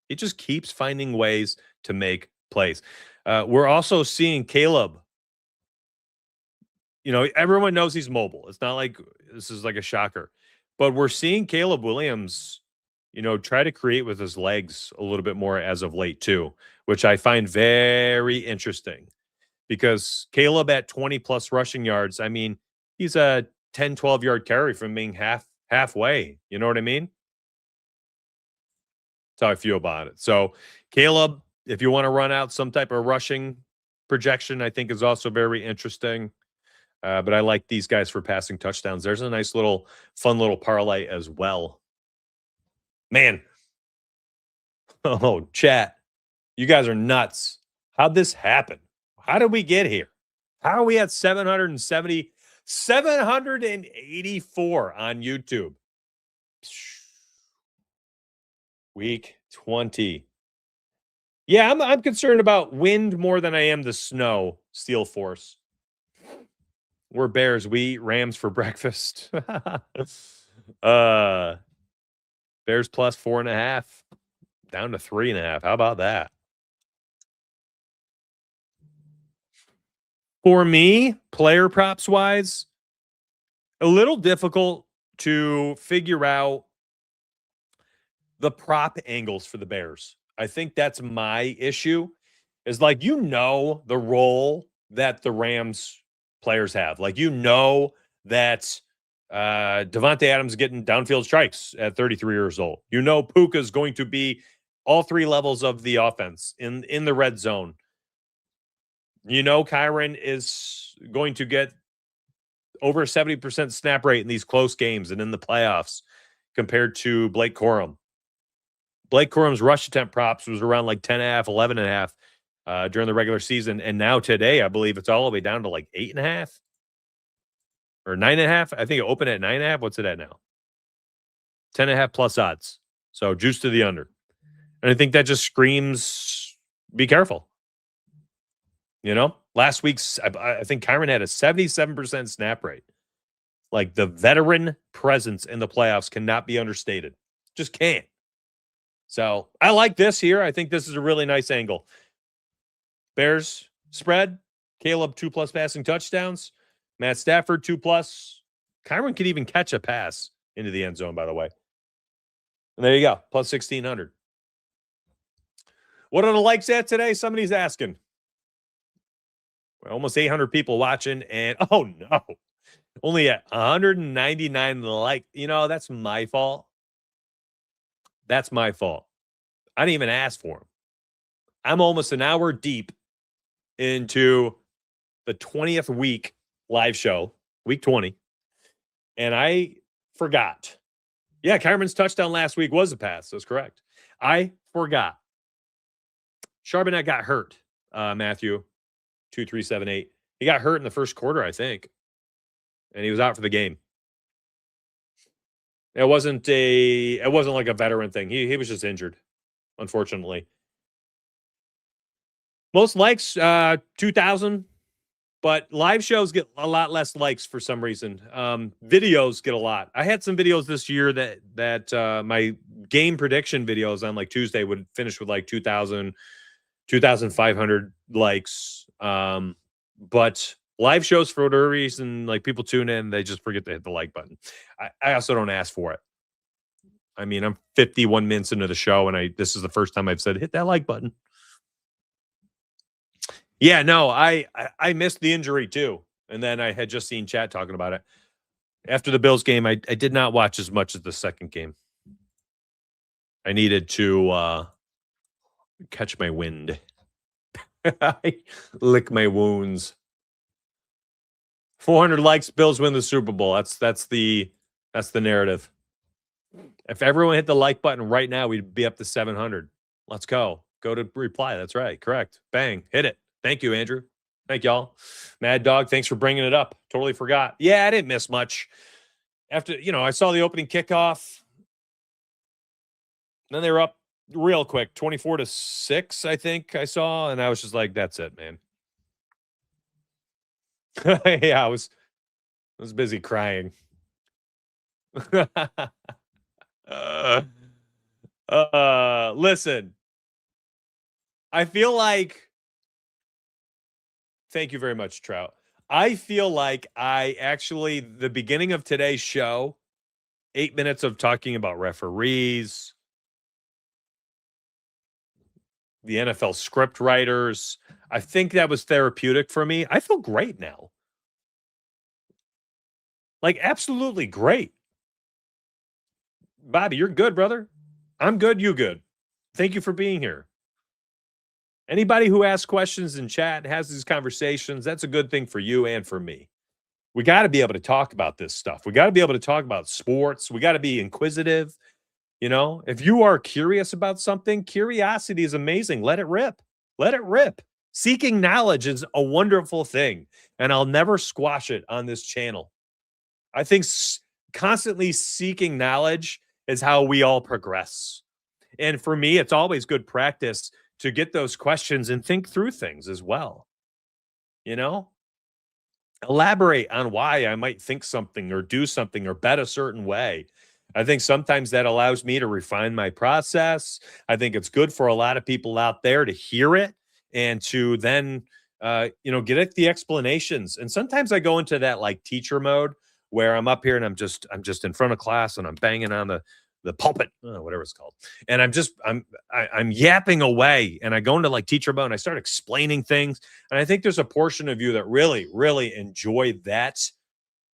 He just keeps finding ways to make plays. We're also seeing Caleb. Everyone knows he's mobile. It's not like this is a shocker. But we're seeing Caleb Williams, try to create with his legs a little bit more as of late too, which I find very interesting. Because Caleb at 20+ rushing yards, I mean, he's a 10, 12-yard carry from being halfway. You know what I mean? That's how I feel about it. So Caleb, if you want to run out some type of rushing projection, I think is also very interesting. But I like these guys for passing touchdowns. There's a nice fun little parlay as well. Man. Oh, chat. You guys are nuts. How'd this happen? How did we get here? How are we at 784 on YouTube? Week 20. Yeah, I'm concerned about wind more than I am the snow, Steel Force. We're Bears. We eat Rams for breakfast. Bears plus 4.5. Down to 3.5. How about that? For me, player props wise, a little difficult to figure out the prop angles for the Bears. I think that's my issue is the role that the Rams players have. That Devontae Adams getting downfield strikes at 33 years old. Puka's going to be all 3 levels of the offense in the red zone. Kyren is going to get over 70% snap rate in these close games and in the playoffs compared to Blake Corum. Blake Corum's rush attempt props was around 10.5, 11.5 during the regular season. And now today, I believe it's all the way down to 8.5 or 9.5. I think it opened at 9.5. What's it at now? 10.5 plus odds. So juice to the under. And I think that just screams, be careful. You know, last week's, I think Kyron had a 77% snap rate. Like, the veteran presence in the playoffs cannot be understated. Just can't. So I like this here. I think this is a really nice angle. Bears spread. Caleb 2+ passing touchdowns. Matt Stafford 2+. Kyron could even catch a pass into the end zone, by the way. And there you go. Plus 1,600. What are the likes at today? Somebody's asking. We're almost 800 people watching. And, oh, no. Only at 199 like. You know, that's my fault. That's my fault. I didn't even ask for them. I'm almost an hour deep into the 20th week live show, week 20. And I forgot. Yeah, Kyron's touchdown last week was a pass. That's correct. I forgot. Charbonnet got hurt, Matthew, 2378. He got hurt in the first quarter, I think. And he was out for the game. It wasn't like a veteran thing. He was just injured, unfortunately. Most likes, 2,000. But live shows get a lot less likes for some reason. Videos get a lot. I had some videos this year that my game prediction videos on like Tuesday would finish with like 2,000, 2,500 likes. But live shows, for whatever reason, like, people tune in, they just forget to hit the like button. I also don't ask for it. I mean, I'm 51 minutes into the show, and this is the first time I've said, hit that like button. Yeah, no, I missed the injury too. And then I had just seen chat talking about it. After the Bills game, I did not watch as much as the second game. I needed to catch my wind. Lick my wounds. 400 likes, Bills win the Super Bowl. That's the narrative. If everyone hit the like button right now, we'd be up to 700. Let's go. Go to reply. That's right. Correct. Bang. Hit it. Thank you, Andrew. Thank y'all. Mad Dog, thanks for bringing it up. Totally forgot. Yeah, I didn't miss much. After, I saw the opening kickoff. Then they were up real quick, 24-6, I think I saw. And I was just like, that's it, man. Yeah, I was busy crying. Listen, I feel like, thank you very much, Trout. I feel like the beginning of today's show, 8 minutes of talking about referees, the NFL script writers, I think that was therapeutic for me. I feel great now. Like, absolutely great. Bobby, you're good, brother. I'm good. You good. Thank you for being here. Anybody who asks questions in chat, has these conversations, that's a good thing for you and for me. We got to be able to talk about this stuff. We got to be able to talk about sports. We got to be inquisitive. If you are curious about something, curiosity is amazing. Let it rip. Let it rip. Seeking knowledge is a wonderful thing, and I'll never squash it on this channel. I think constantly seeking knowledge is how we all progress. And for me, it's always good practice to get those questions and think through things as well. Elaborate on why I might think something or do something or bet a certain way. I think sometimes that allows me to refine my process. I think it's good for a lot of people out there to hear it and to then, get at the explanations. And sometimes I go into that like teacher mode where I'm up here and I'm just in front of class and I'm banging on the pulpit, whatever it's called. And I'm yapping away and I go into like teacher mode and I start explaining things. And I think there's a portion of you that really, really enjoy that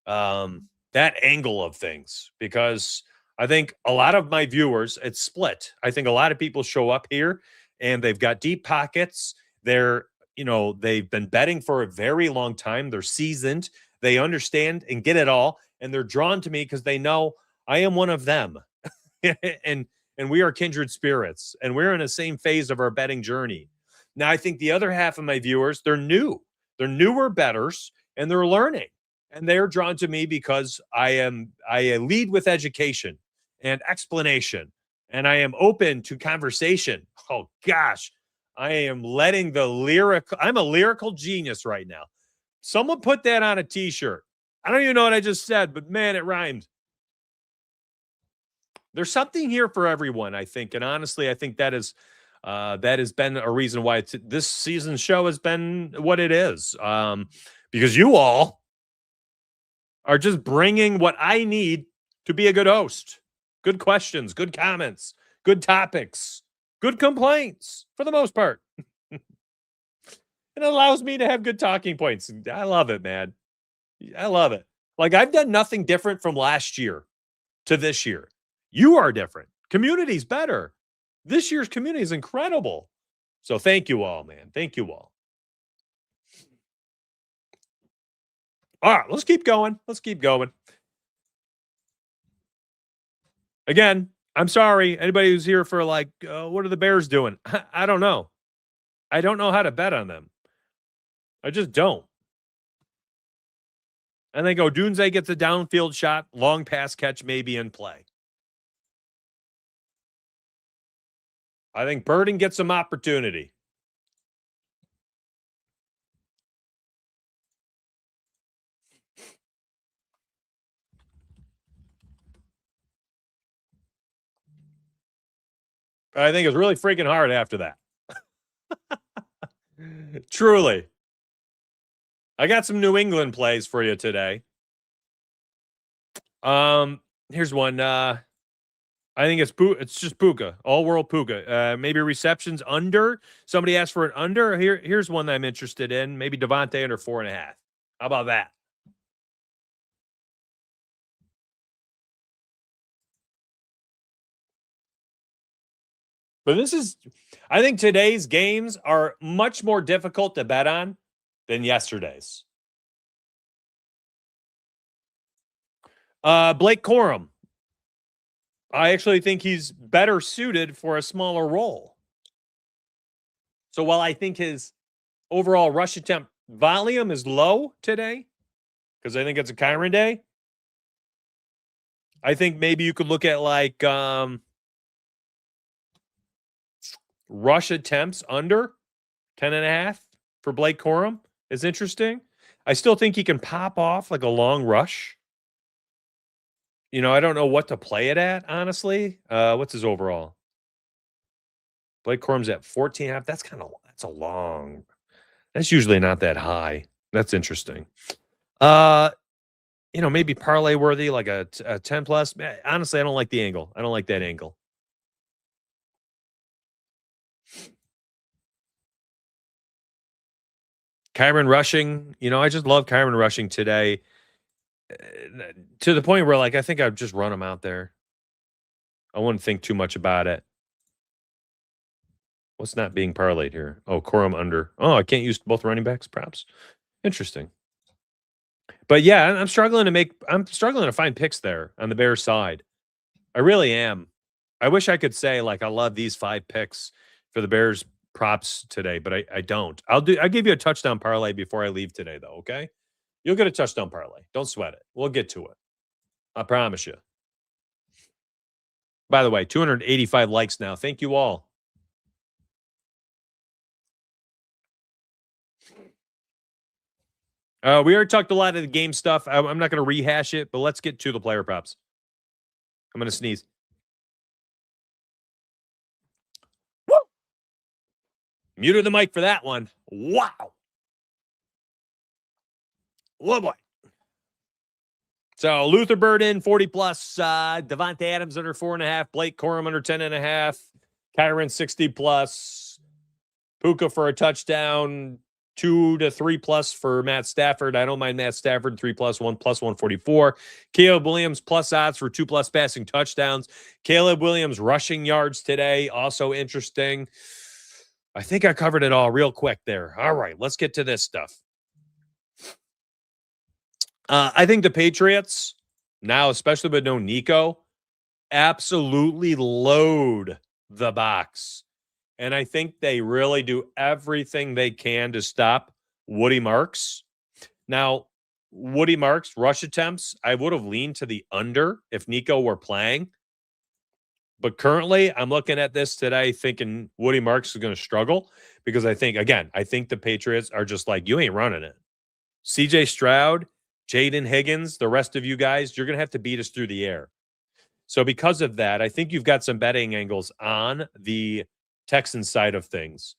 angle of things, because I think a lot of my viewers, it's split. I think a lot of people show up here and they've got deep pockets. They've been betting for a very long time. They're seasoned. They understand and get it all. And they're drawn to me because they know I am one of them. and we are kindred spirits, and we're in the same phase of our betting journey. Now, I think the other half of my viewers, they're new. They're newer bettors, and they're learning. And they're drawn to me because I lead with education. and explanation. And I am open to conversation. Oh, gosh. I am letting I'm a lyrical genius right now. Someone put that on a t-shirt. I don't even know what I just said, but man, it rhymed. There's something here for everyone, I think. And honestly, I think that has been a reason why this season's show has been what it is. Because you all are just bringing what I need to be a good host. Good questions, good comments, good topics, good complaints for the most part. It allows me to have good talking points. I love it, man. I love it. Like, I've done nothing different from last year to this year. You are different. Community's better. This year's community is incredible. So thank you all, man. Thank you all. All right, let's keep going. Let's keep going. Again, I'm sorry. Anybody who's here for like, what are the Bears doing? I don't know. I don't know how to bet on them. I just don't. I think Odunze gets a downfield shot, long pass catch maybe in play. I think Burden gets some opportunity. I think it's really freaking hard after that. Truly. I got some New England plays for you today. Here's one. I think it's just Puka, all world Puka. Maybe receptions under. Somebody asked for an under. Here's one that I'm interested in. Maybe Devontae under 4.5. How about that? But I think today's games are much more difficult to bet on than yesterday's. Blake Corum. I actually think he's better suited for a smaller role. So while I think his overall rush attempt volume is low today, because I think it's a Kyron day, I think maybe you could look at like rush attempts under 10.5 for Blake Corum is interesting. I still think he can pop off like a long rush. You know, I don't know what to play it at, honestly. What's his overall? Blake Corum's at 14.5. That's a long. That's usually not that high. That's interesting. Maybe parlay worthy, like a 10 plus. Honestly, I don't like the angle. I don't like that angle. Kyron rushing, I just love Kyron rushing today. To the point where, like, I think I'd just run him out there. I wouldn't think too much about it. What's not being parlayed here? Oh, Corum under. Oh, I can't use both running backs, perhaps. Interesting. But yeah, I'm struggling to find picks there on the Bears side. I really am. I wish I could say, like, I love these 5 picks for the Bears props today, but I don't. I'll give you a touchdown parlay before I leave today, though, okay? You'll get a touchdown parlay. Don't sweat it. We'll get to it. I promise you. By the way, 285 likes now. Thank you all. We already talked a lot of the game stuff. I'm not going to rehash it, but let's get to the player props. I'm going to sneeze. Woo! Muted the mic for that one. Wow. Oh, boy. So Luther Burden, 40 plus. Devontae Adams under 4.5. Blake Corum under 10.5. Kyron 60 plus. Puka for a touchdown. 2 to 3 plus for Matt Stafford. I don't mind Matt Stafford. 3 plus 1 plus 144. Caleb Williams plus odds for 2 plus passing touchdowns. Caleb Williams rushing yards today. Also interesting. I think I covered it all real quick there. All right, let's get to this stuff. I think the Patriots, now especially with no Nico, absolutely load the box. And I think they really do everything they can to stop Woody Marks. Now, Woody Marks, rush attempts, I would have leaned to the under if Nico were playing. But currently, I'm looking at this today thinking Woody Marks is going to struggle because I think the Patriots are just like, you ain't running it. CJ Stroud, Jaden Higgins, the rest of you guys, you're going to have to beat us through the air. So because of that, I think you've got some betting angles on the Texans side of things.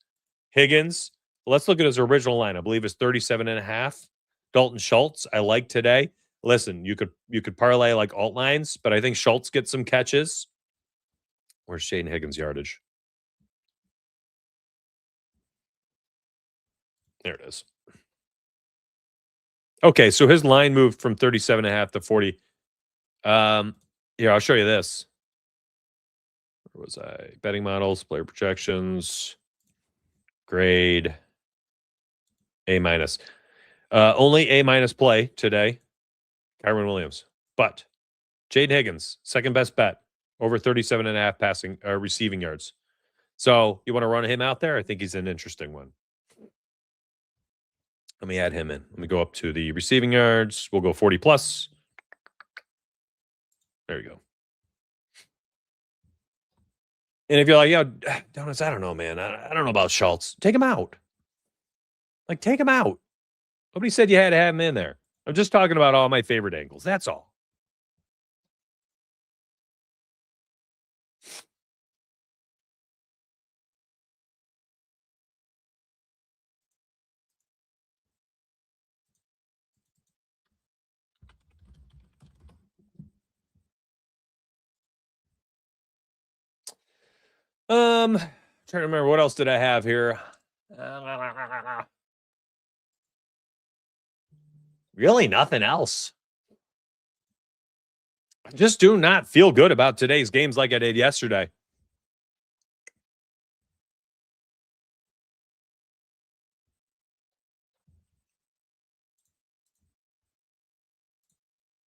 Higgins, let's look at his original line. I believe it's 37.5. Dalton Schultz, I like today. Listen, you could parlay like alt lines, but I think Schultz gets some catches. Where's Jaden Higgins' yardage? There it is. Okay, so his line moved from 37.5 to 40. Here, I'll show you this. Where was I? Betting models, player projections, grade, A-. Only A- play today, Kyron Williams. But Jaden Higgins, second best bet, over 37.5 passing receiving yards. So you want to run him out there? I think he's an interesting one. Let me add him in. Let me go up to the receiving yards. We'll go 40 plus. There you go. And if you're like, Donuts, I don't know, man. I don't know about Schultz. Take him out. Like, take him out. Nobody said you had to have him in there. I'm just talking about all my favorite angles. That's all. Trying to remember what else did I have here. Really nothing else. I just do not feel good about today's games like I did yesterday. I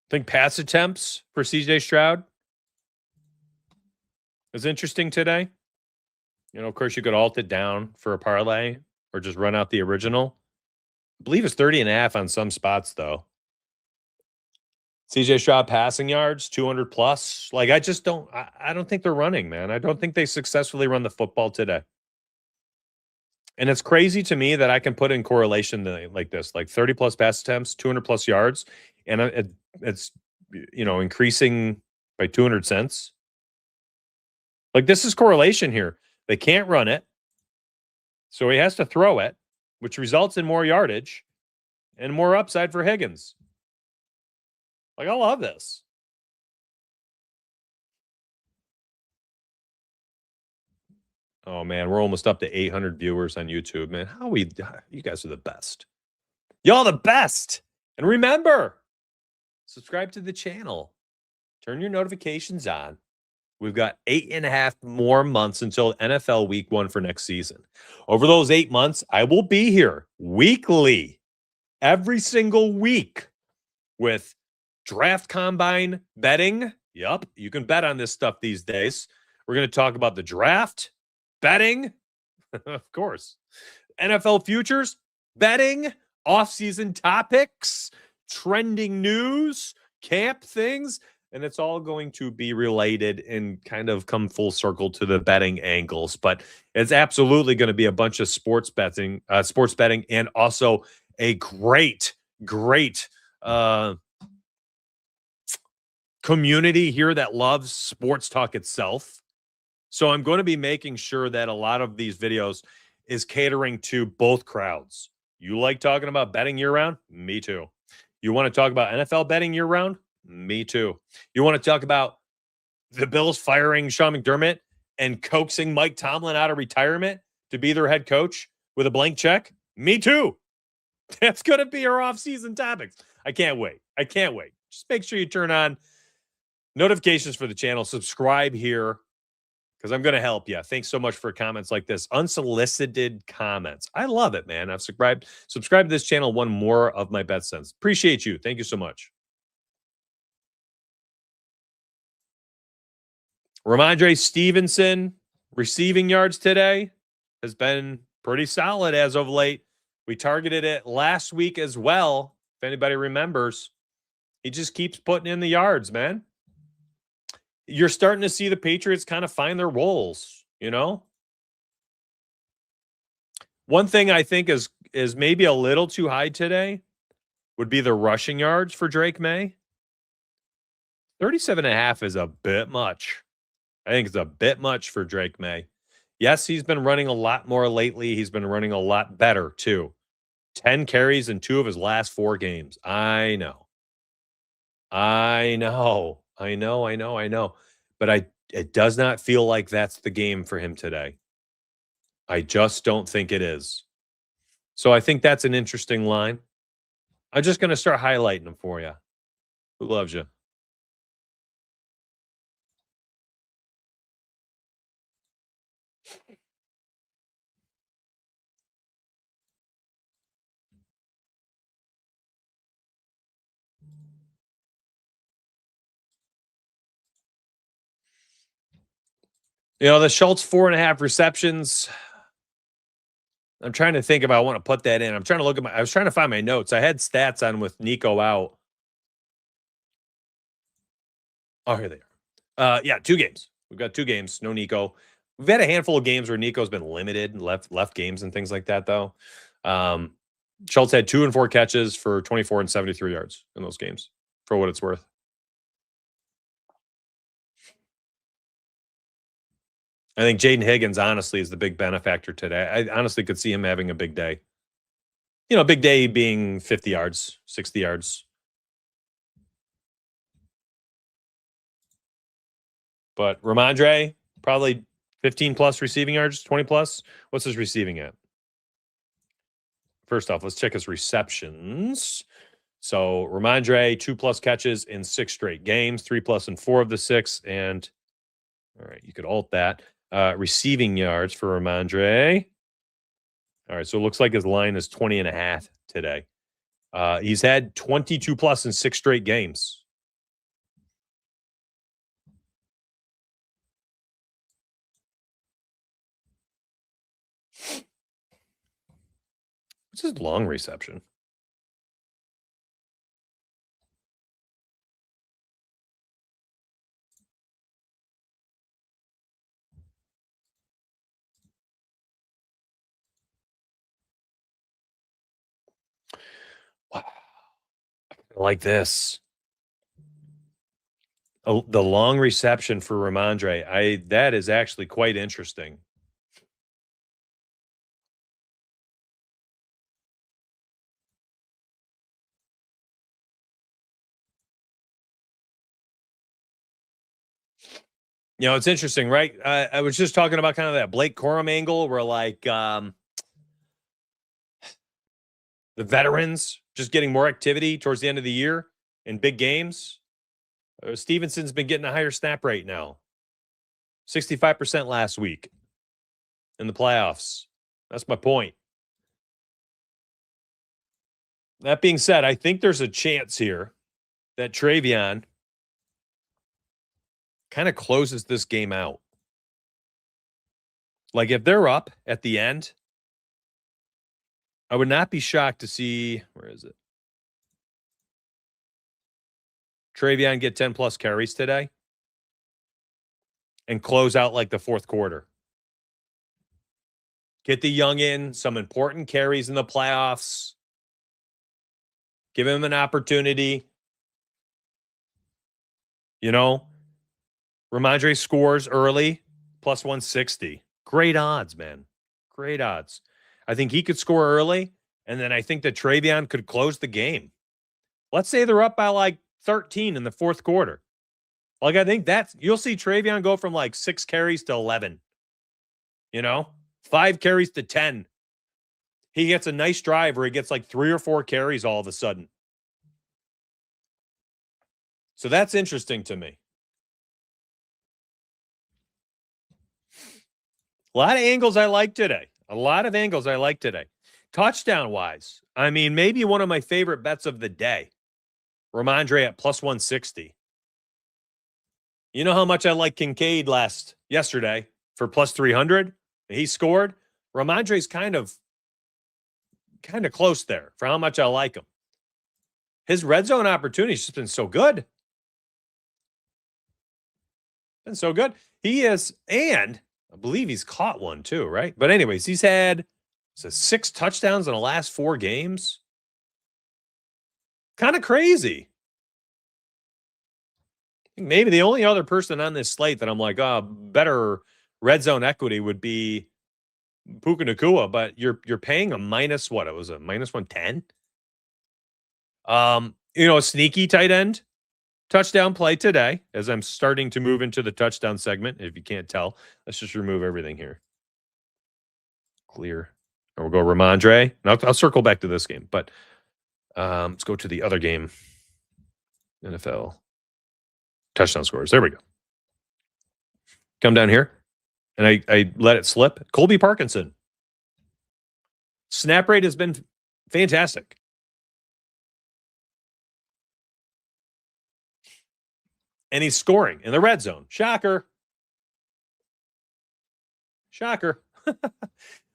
think pass attempts for CJ Stroud is interesting today. Of course, you could alt it down for a parlay or just run out the original. I believe it's 30.5 on some spots, though. CJ Stroud passing yards, 200 plus. Like, I just don't, I don't think they're running, man. I don't think they successfully run the football today. And it's crazy to me that I can put in correlation like this, like 30 plus pass attempts, 200 plus yards, and it's increasing by 200 cents. Like, this is correlation here. They can't run it, so he has to throw it, which results in more yardage and more upside for Higgins. Like, I love this. Oh, man, we're almost up to 800 viewers on YouTube, man. You guys are the best. Y'all the best. And remember, subscribe to the channel. Turn your notifications on. We've got 8.5 more months until NFL Week 1 for next season. Over those 8 months, I will be here weekly, every single week, with draft combine betting. Yup, you can bet on this stuff these days. We're going to talk about the draft, betting, of course, NFL futures, betting, off-season topics, trending news, camp things. And it's all going to be related and kind of come full circle to the betting angles. But it's absolutely going to be a bunch of sports betting, and also a great community here that loves sports talk itself. So I'm going to be making sure that a lot of these videos is catering to both crowds. You like talking about betting year-round? Me too. You want to talk about NFL betting year-round? Me too. You want to talk about the Bills firing Sean McDermott and coaxing Mike Tomlin out of retirement to be their head coach with a blank check? Me too. That's going to be our off-season topics. I can't wait. Just make sure you turn on notifications for the channel. Subscribe here because I'm going to help you. Thanks so much for comments like this. Unsolicited comments. I love it, man. I've subscribed to this channel. One more of my bet sense. Appreciate you. Thank you so much. Ramondre Stevenson, receiving yards today, has been pretty solid as of late. We targeted it last week as well, if anybody remembers. He just keeps putting in the yards, man. you're starting to see the Patriots kind of find their roles, you know? One thing I think is maybe a little too high today would be the rushing yards for Drake May. 37.5 is a bit much. I think it's a bit much for Drake May. Yes, he's been running a lot more lately. He's been running a lot better too. 10 carries in 2 of his last 4 games. I know. I know. I know. I know. I know. But it does not feel like that's the game for him today. I just don't think it is. So I think that's an interesting line. I'm just going to start highlighting them for you. Who loves you? You know, the Schultz 4.5 receptions. I'm trying to think if I want to put that in. I'm trying to look at I was trying to find my notes. I had stats on with Nico out. Oh, here they are. Yeah, 2 games. We've got 2 games. No Nico. We've had a handful of games where Nico's been limited and left games and things like that, though. Schultz had 2 and 4 catches for 24 and 73 yards in those games, for what it's worth. I think Jaden Higgins, honestly, is the big benefactor today. I honestly could see him having a big day. You know, big day being 50 yards, 60 yards. But Ramondre, probably 15 plus receiving yards, 20 plus. What's his receiving at? First off, let's check his receptions. So Ramondre, 2+ catches in 6 straight games, 3+ in 4 of the 6. And all right, you could alt that. Receiving yards for Ramondre. All right, so it looks like his line is 20.5 today. He's had 22 plus in 6 straight games. What's his long reception? Wow. I like this. Oh, the long reception for Ramondre. That is actually quite interesting. You know, it's interesting, right? I was just talking about kind of that Blake Corum angle where like the veterans just getting more activity towards the end of the year in big games. Stevenson's been getting a higher snap rate now. 65% last week in the playoffs. That's my point. That being said, I think there's a chance here that Travion kind of closes this game out. Like if they're up at the end, I would not be shocked to see, where is it? Travion get 10 plus carries today and close out like the 4th quarter. Get the young in, some important carries in the playoffs. Give him an opportunity. You know, Ramondre scores early, plus 160. Great odds, man. Great odds. I think he could score early, and then I think that Travion could close the game. Let's say they're up by like 13 in the 4th quarter. Like, I think you'll see Travion go from like 6 carries to 11. You know, 5 carries to 10. He gets a nice drive where he gets like 3 or 4 carries all of a sudden. So that's interesting to me. A lot of angles I like today. Touchdown wise, I mean, maybe one of my favorite bets of the day. Ramondre at plus 160. You know how much I like Kincaid yesterday for plus 300? He scored. Ramondre's kind of close there for how much I like him. His red zone opportunity has just been so good. Been so good. He is, and I believe he's caught one too, right? But anyways, he's had 6 touchdowns in the last 4 games. Kind of crazy. Maybe the only other person on this slate that I'm like, better red zone equity would be Puka Nacua, but you're paying a minus what? It was a minus 110. A sneaky tight end touchdown play today, as I'm starting to move into the touchdown segment. If you can't tell, let's just remove everything here. Clear. And we'll go Ramondre. And I'll circle back to this game, but let's go to the other game. NFL touchdown scores. There we go. Come down here. And I let it slip. Colby Parkinson. Snap rate has been fantastic. And he's scoring in the red zone. Shocker. Shocker.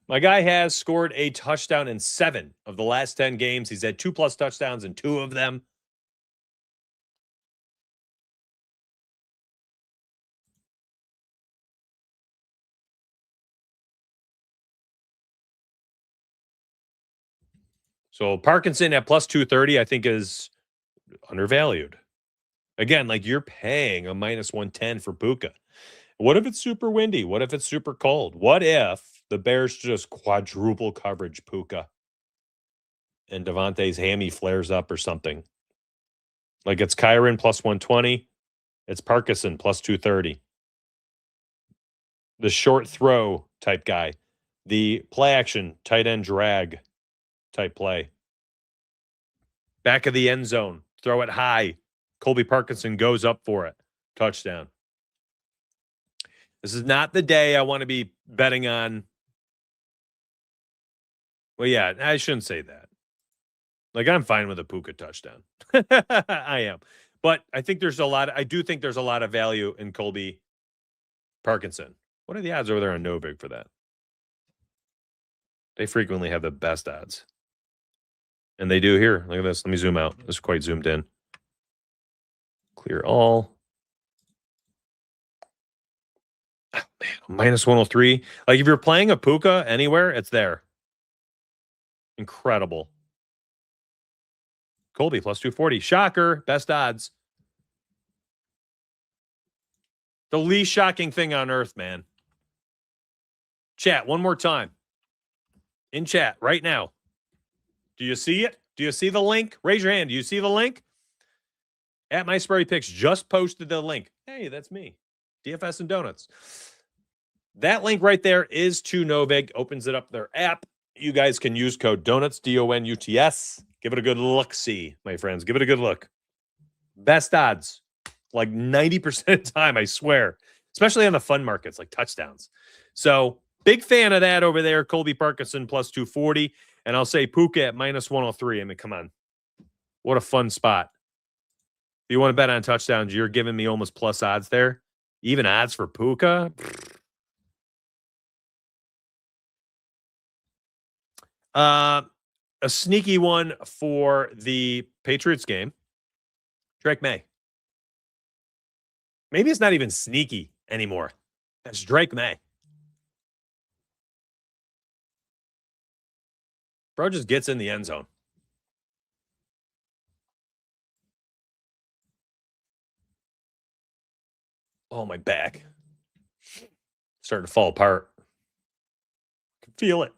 My guy has scored a touchdown in 7 of the last 10 games. He's had 2+ touchdowns in 2 of them. So Parkinson at plus 230, I think, is undervalued. Again, like you're paying a minus 110 for Puka. What if it's super windy? What if it's super cold? What if the Bears just quadruple coverage Puka and Devontae's hammy flares up or something? Like it's Kyron plus 120. It's Parkinson plus 230. The short throw type guy. The play action, tight end drag type play. Back of the end zone. Throw it high. Colby Parkinson goes up for it. Touchdown. This is not the day I want to be betting on. Well, yeah, I shouldn't say that. Like, I'm fine with a Puka touchdown. I am. But I think I do think there's a lot of value in Colby Parkinson. What are the odds over there on Novig for that? They frequently have the best odds. And they do here. Look at this. Let me zoom out. This is quite zoomed in. Clear all. Oh, man, minus 103. Like if you're playing a Puka anywhere, it's there. Incredible. Colby plus 240. Shocker. Best odds. The least shocking thing on earth, man. Chat one more time. In chat right now. Do you see it? Do you see the link? Raise your hand. Do you see the link? At My Sperry Picks just posted the link. Hey, that's me. DFS and Donuts. That link right there is to Novig. Opens it up their app. You guys can use code Donuts, DONUTS. Give it a good look-see, my friends. Give it a good look. Best odds. Like 90% of the time, I swear. Especially on the fun markets, like touchdowns. So, big fan of that over there. Colby Parkinson plus 240. And I'll say Puka at minus 103. I mean, come on. What a fun spot. If you want to bet on touchdowns, you're giving me almost plus odds there. Even odds for Puka. A sneaky one for the Patriots game. Drake May. Maybe it's not even sneaky anymore. That's Drake May. Bro just gets in the end zone. Oh, my back. Starting to fall apart. I can feel it.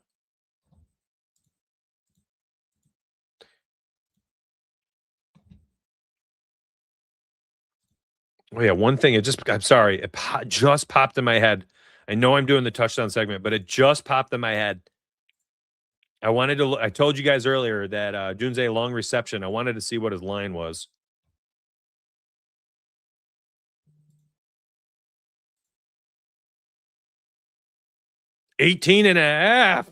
Oh, yeah. One thing, I'm sorry. It just popped in my head. I know I'm doing the touchdown segment, but it just popped in my head. I told you guys earlier that Dunze long reception. I wanted to see what his line was. $18.5.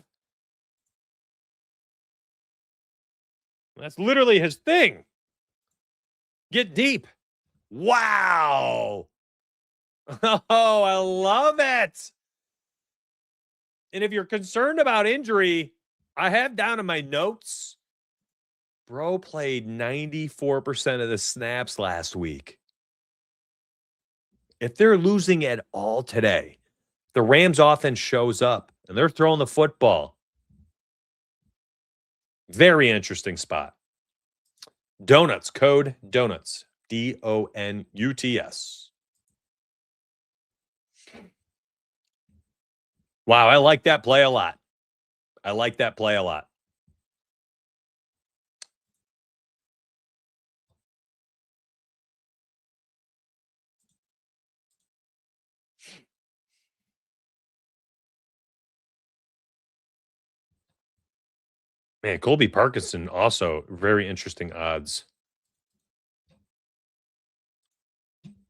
That's literally his thing. Get deep. Wow. Oh, I love it. And if you're concerned about injury, I have down in my notes, bro played 94% of the snaps last week. If they're losing at all today, the Rams offense shows up and they're throwing the football. Very interesting spot. Donuts, code donuts, DONUTS. Wow, I like that play a lot. I like that play a lot. Man, Colby Parkinson also very interesting odds.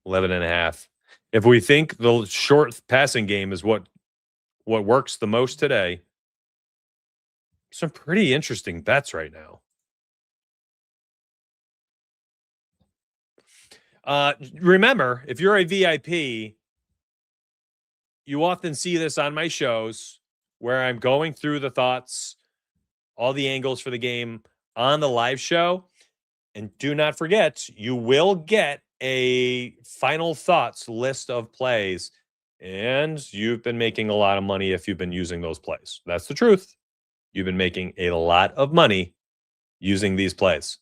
11.5. If we think the short passing game is what works the most today, some pretty interesting bets right now. Remember, if you're a VIP, you often see this on my shows where I'm going through the thoughts, all the angles for the game on the live show. And do not forget, you will get a final thoughts list of plays. And you've been making a lot of money if you've been using those plays. That's the truth. You've been making a lot of money using these plays.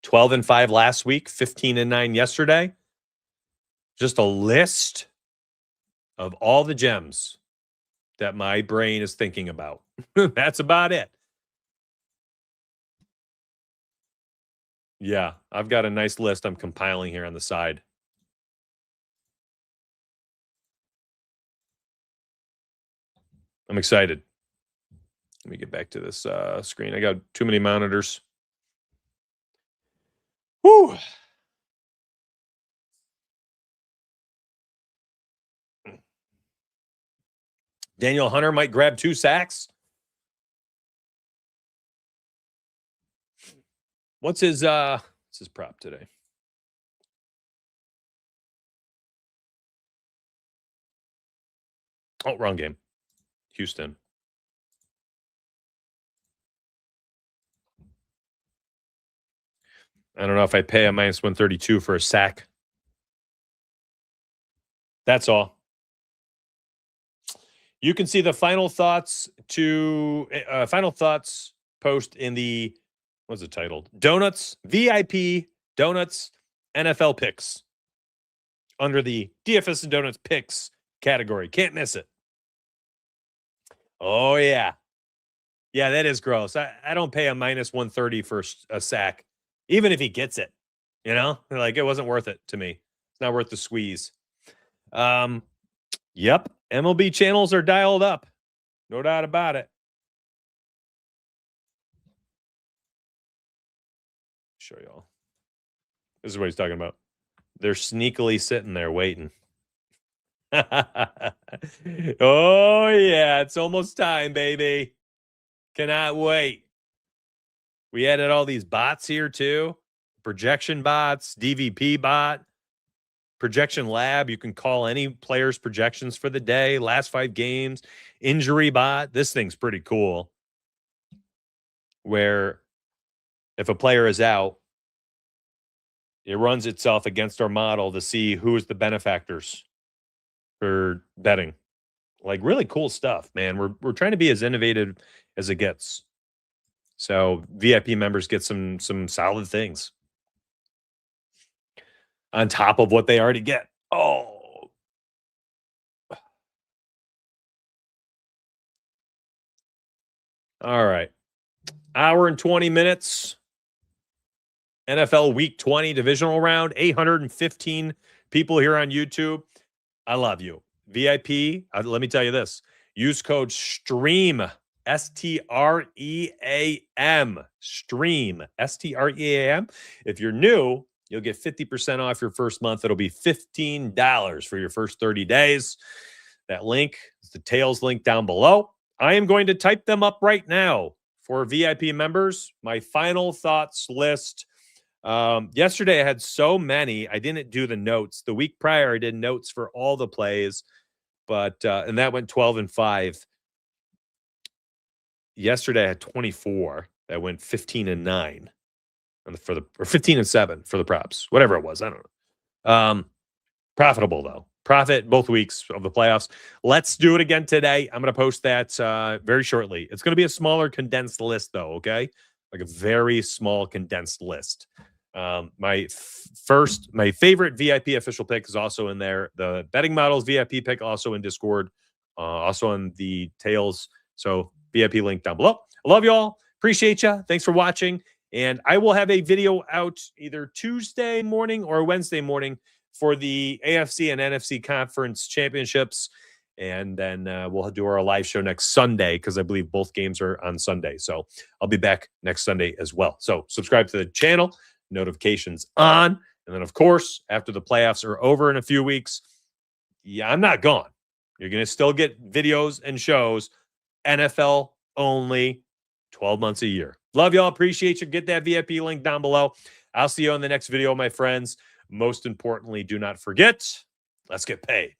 12-5 last week, 15-9 yesterday. Just a list of all the gems that my brain is thinking about. That's about it. Yeah, I've got a nice list I'm compiling here on the side. I'm excited. Let me get back to this screen. I got too many monitors. Whew. Daniel Hunter might grab 2 sacks. What's his prop today? Oh, wrong game. Houston. I don't know if I pay a minus 132 for a sack. That's all. You can see the final thoughts post in the, what's it titled? Donuts, VIP Donuts, NFL Picks. Under the DFS and Donuts Picks category. Can't miss it. Oh, yeah. Yeah, that is gross. I don't pay a minus 130 for a sack, even if he gets it. You know, like it wasn't worth it to me. It's not worth the squeeze. Yep. MLB channels are dialed up. No doubt about it. Show y'all. This is what he's talking about. They're sneakily sitting there waiting. Oh, yeah. It's almost time, baby. Cannot wait. We added all these bots here, too. Projection bots, DVP bot, projection lab. You can call any player's projections for the day, last 5 games, injury bot. This thing's pretty cool. Where if a player is out, it runs itself against our model to see who's the benefactors for betting. Like really cool stuff, man. We're trying to be as innovative as it gets. So VIP members get some solid things on top of what they already get. Oh. All right. Hour and 20 minutes. NFL Week 20 Divisional Round. 815 people here on YouTube. I love you. VIP, let me tell you this. Use code STREAM, STREAM, STREAM, STREAM. If you're new, you'll get 50% off your first month. It'll be $15 for your first 30 days. That link is the Tails link down below. I am going to type them up right now for VIP members. My final thoughts list. Yesterday I had so many. I didn't do the notes. The week prior, I did notes for all the plays, but and that went 12-5. Yesterday I had 24. That went 15-9 or 15-7 for the props. Whatever it was, I don't know. Profitable, though. Profit both weeks of the playoffs. Let's do it again today. I'm going to post that very shortly. It's going to be a smaller, condensed list, though, okay? Like a very small, condensed list. My favorite VIP official pick is also in there. The betting models VIP pick also in Discord, also on the tails. So VIP link down below. I love you all. Appreciate you. Thanks for watching. And I will have a video out either Tuesday morning or Wednesday morning for the AFC and NFC conference championships. And then we'll do our live show next Sunday because I believe both games are on Sunday. So I'll be back next Sunday as well. So subscribe to the channel, notifications on. And then, of course, after the playoffs are over in a few weeks, yeah, I'm not gone. You're going to still get videos and shows, NFL only, 12 months a year. Love y'all. Appreciate you. Get that VIP link down below. I'll see you on the next video, my friends. Most importantly, do not forget, let's get paid.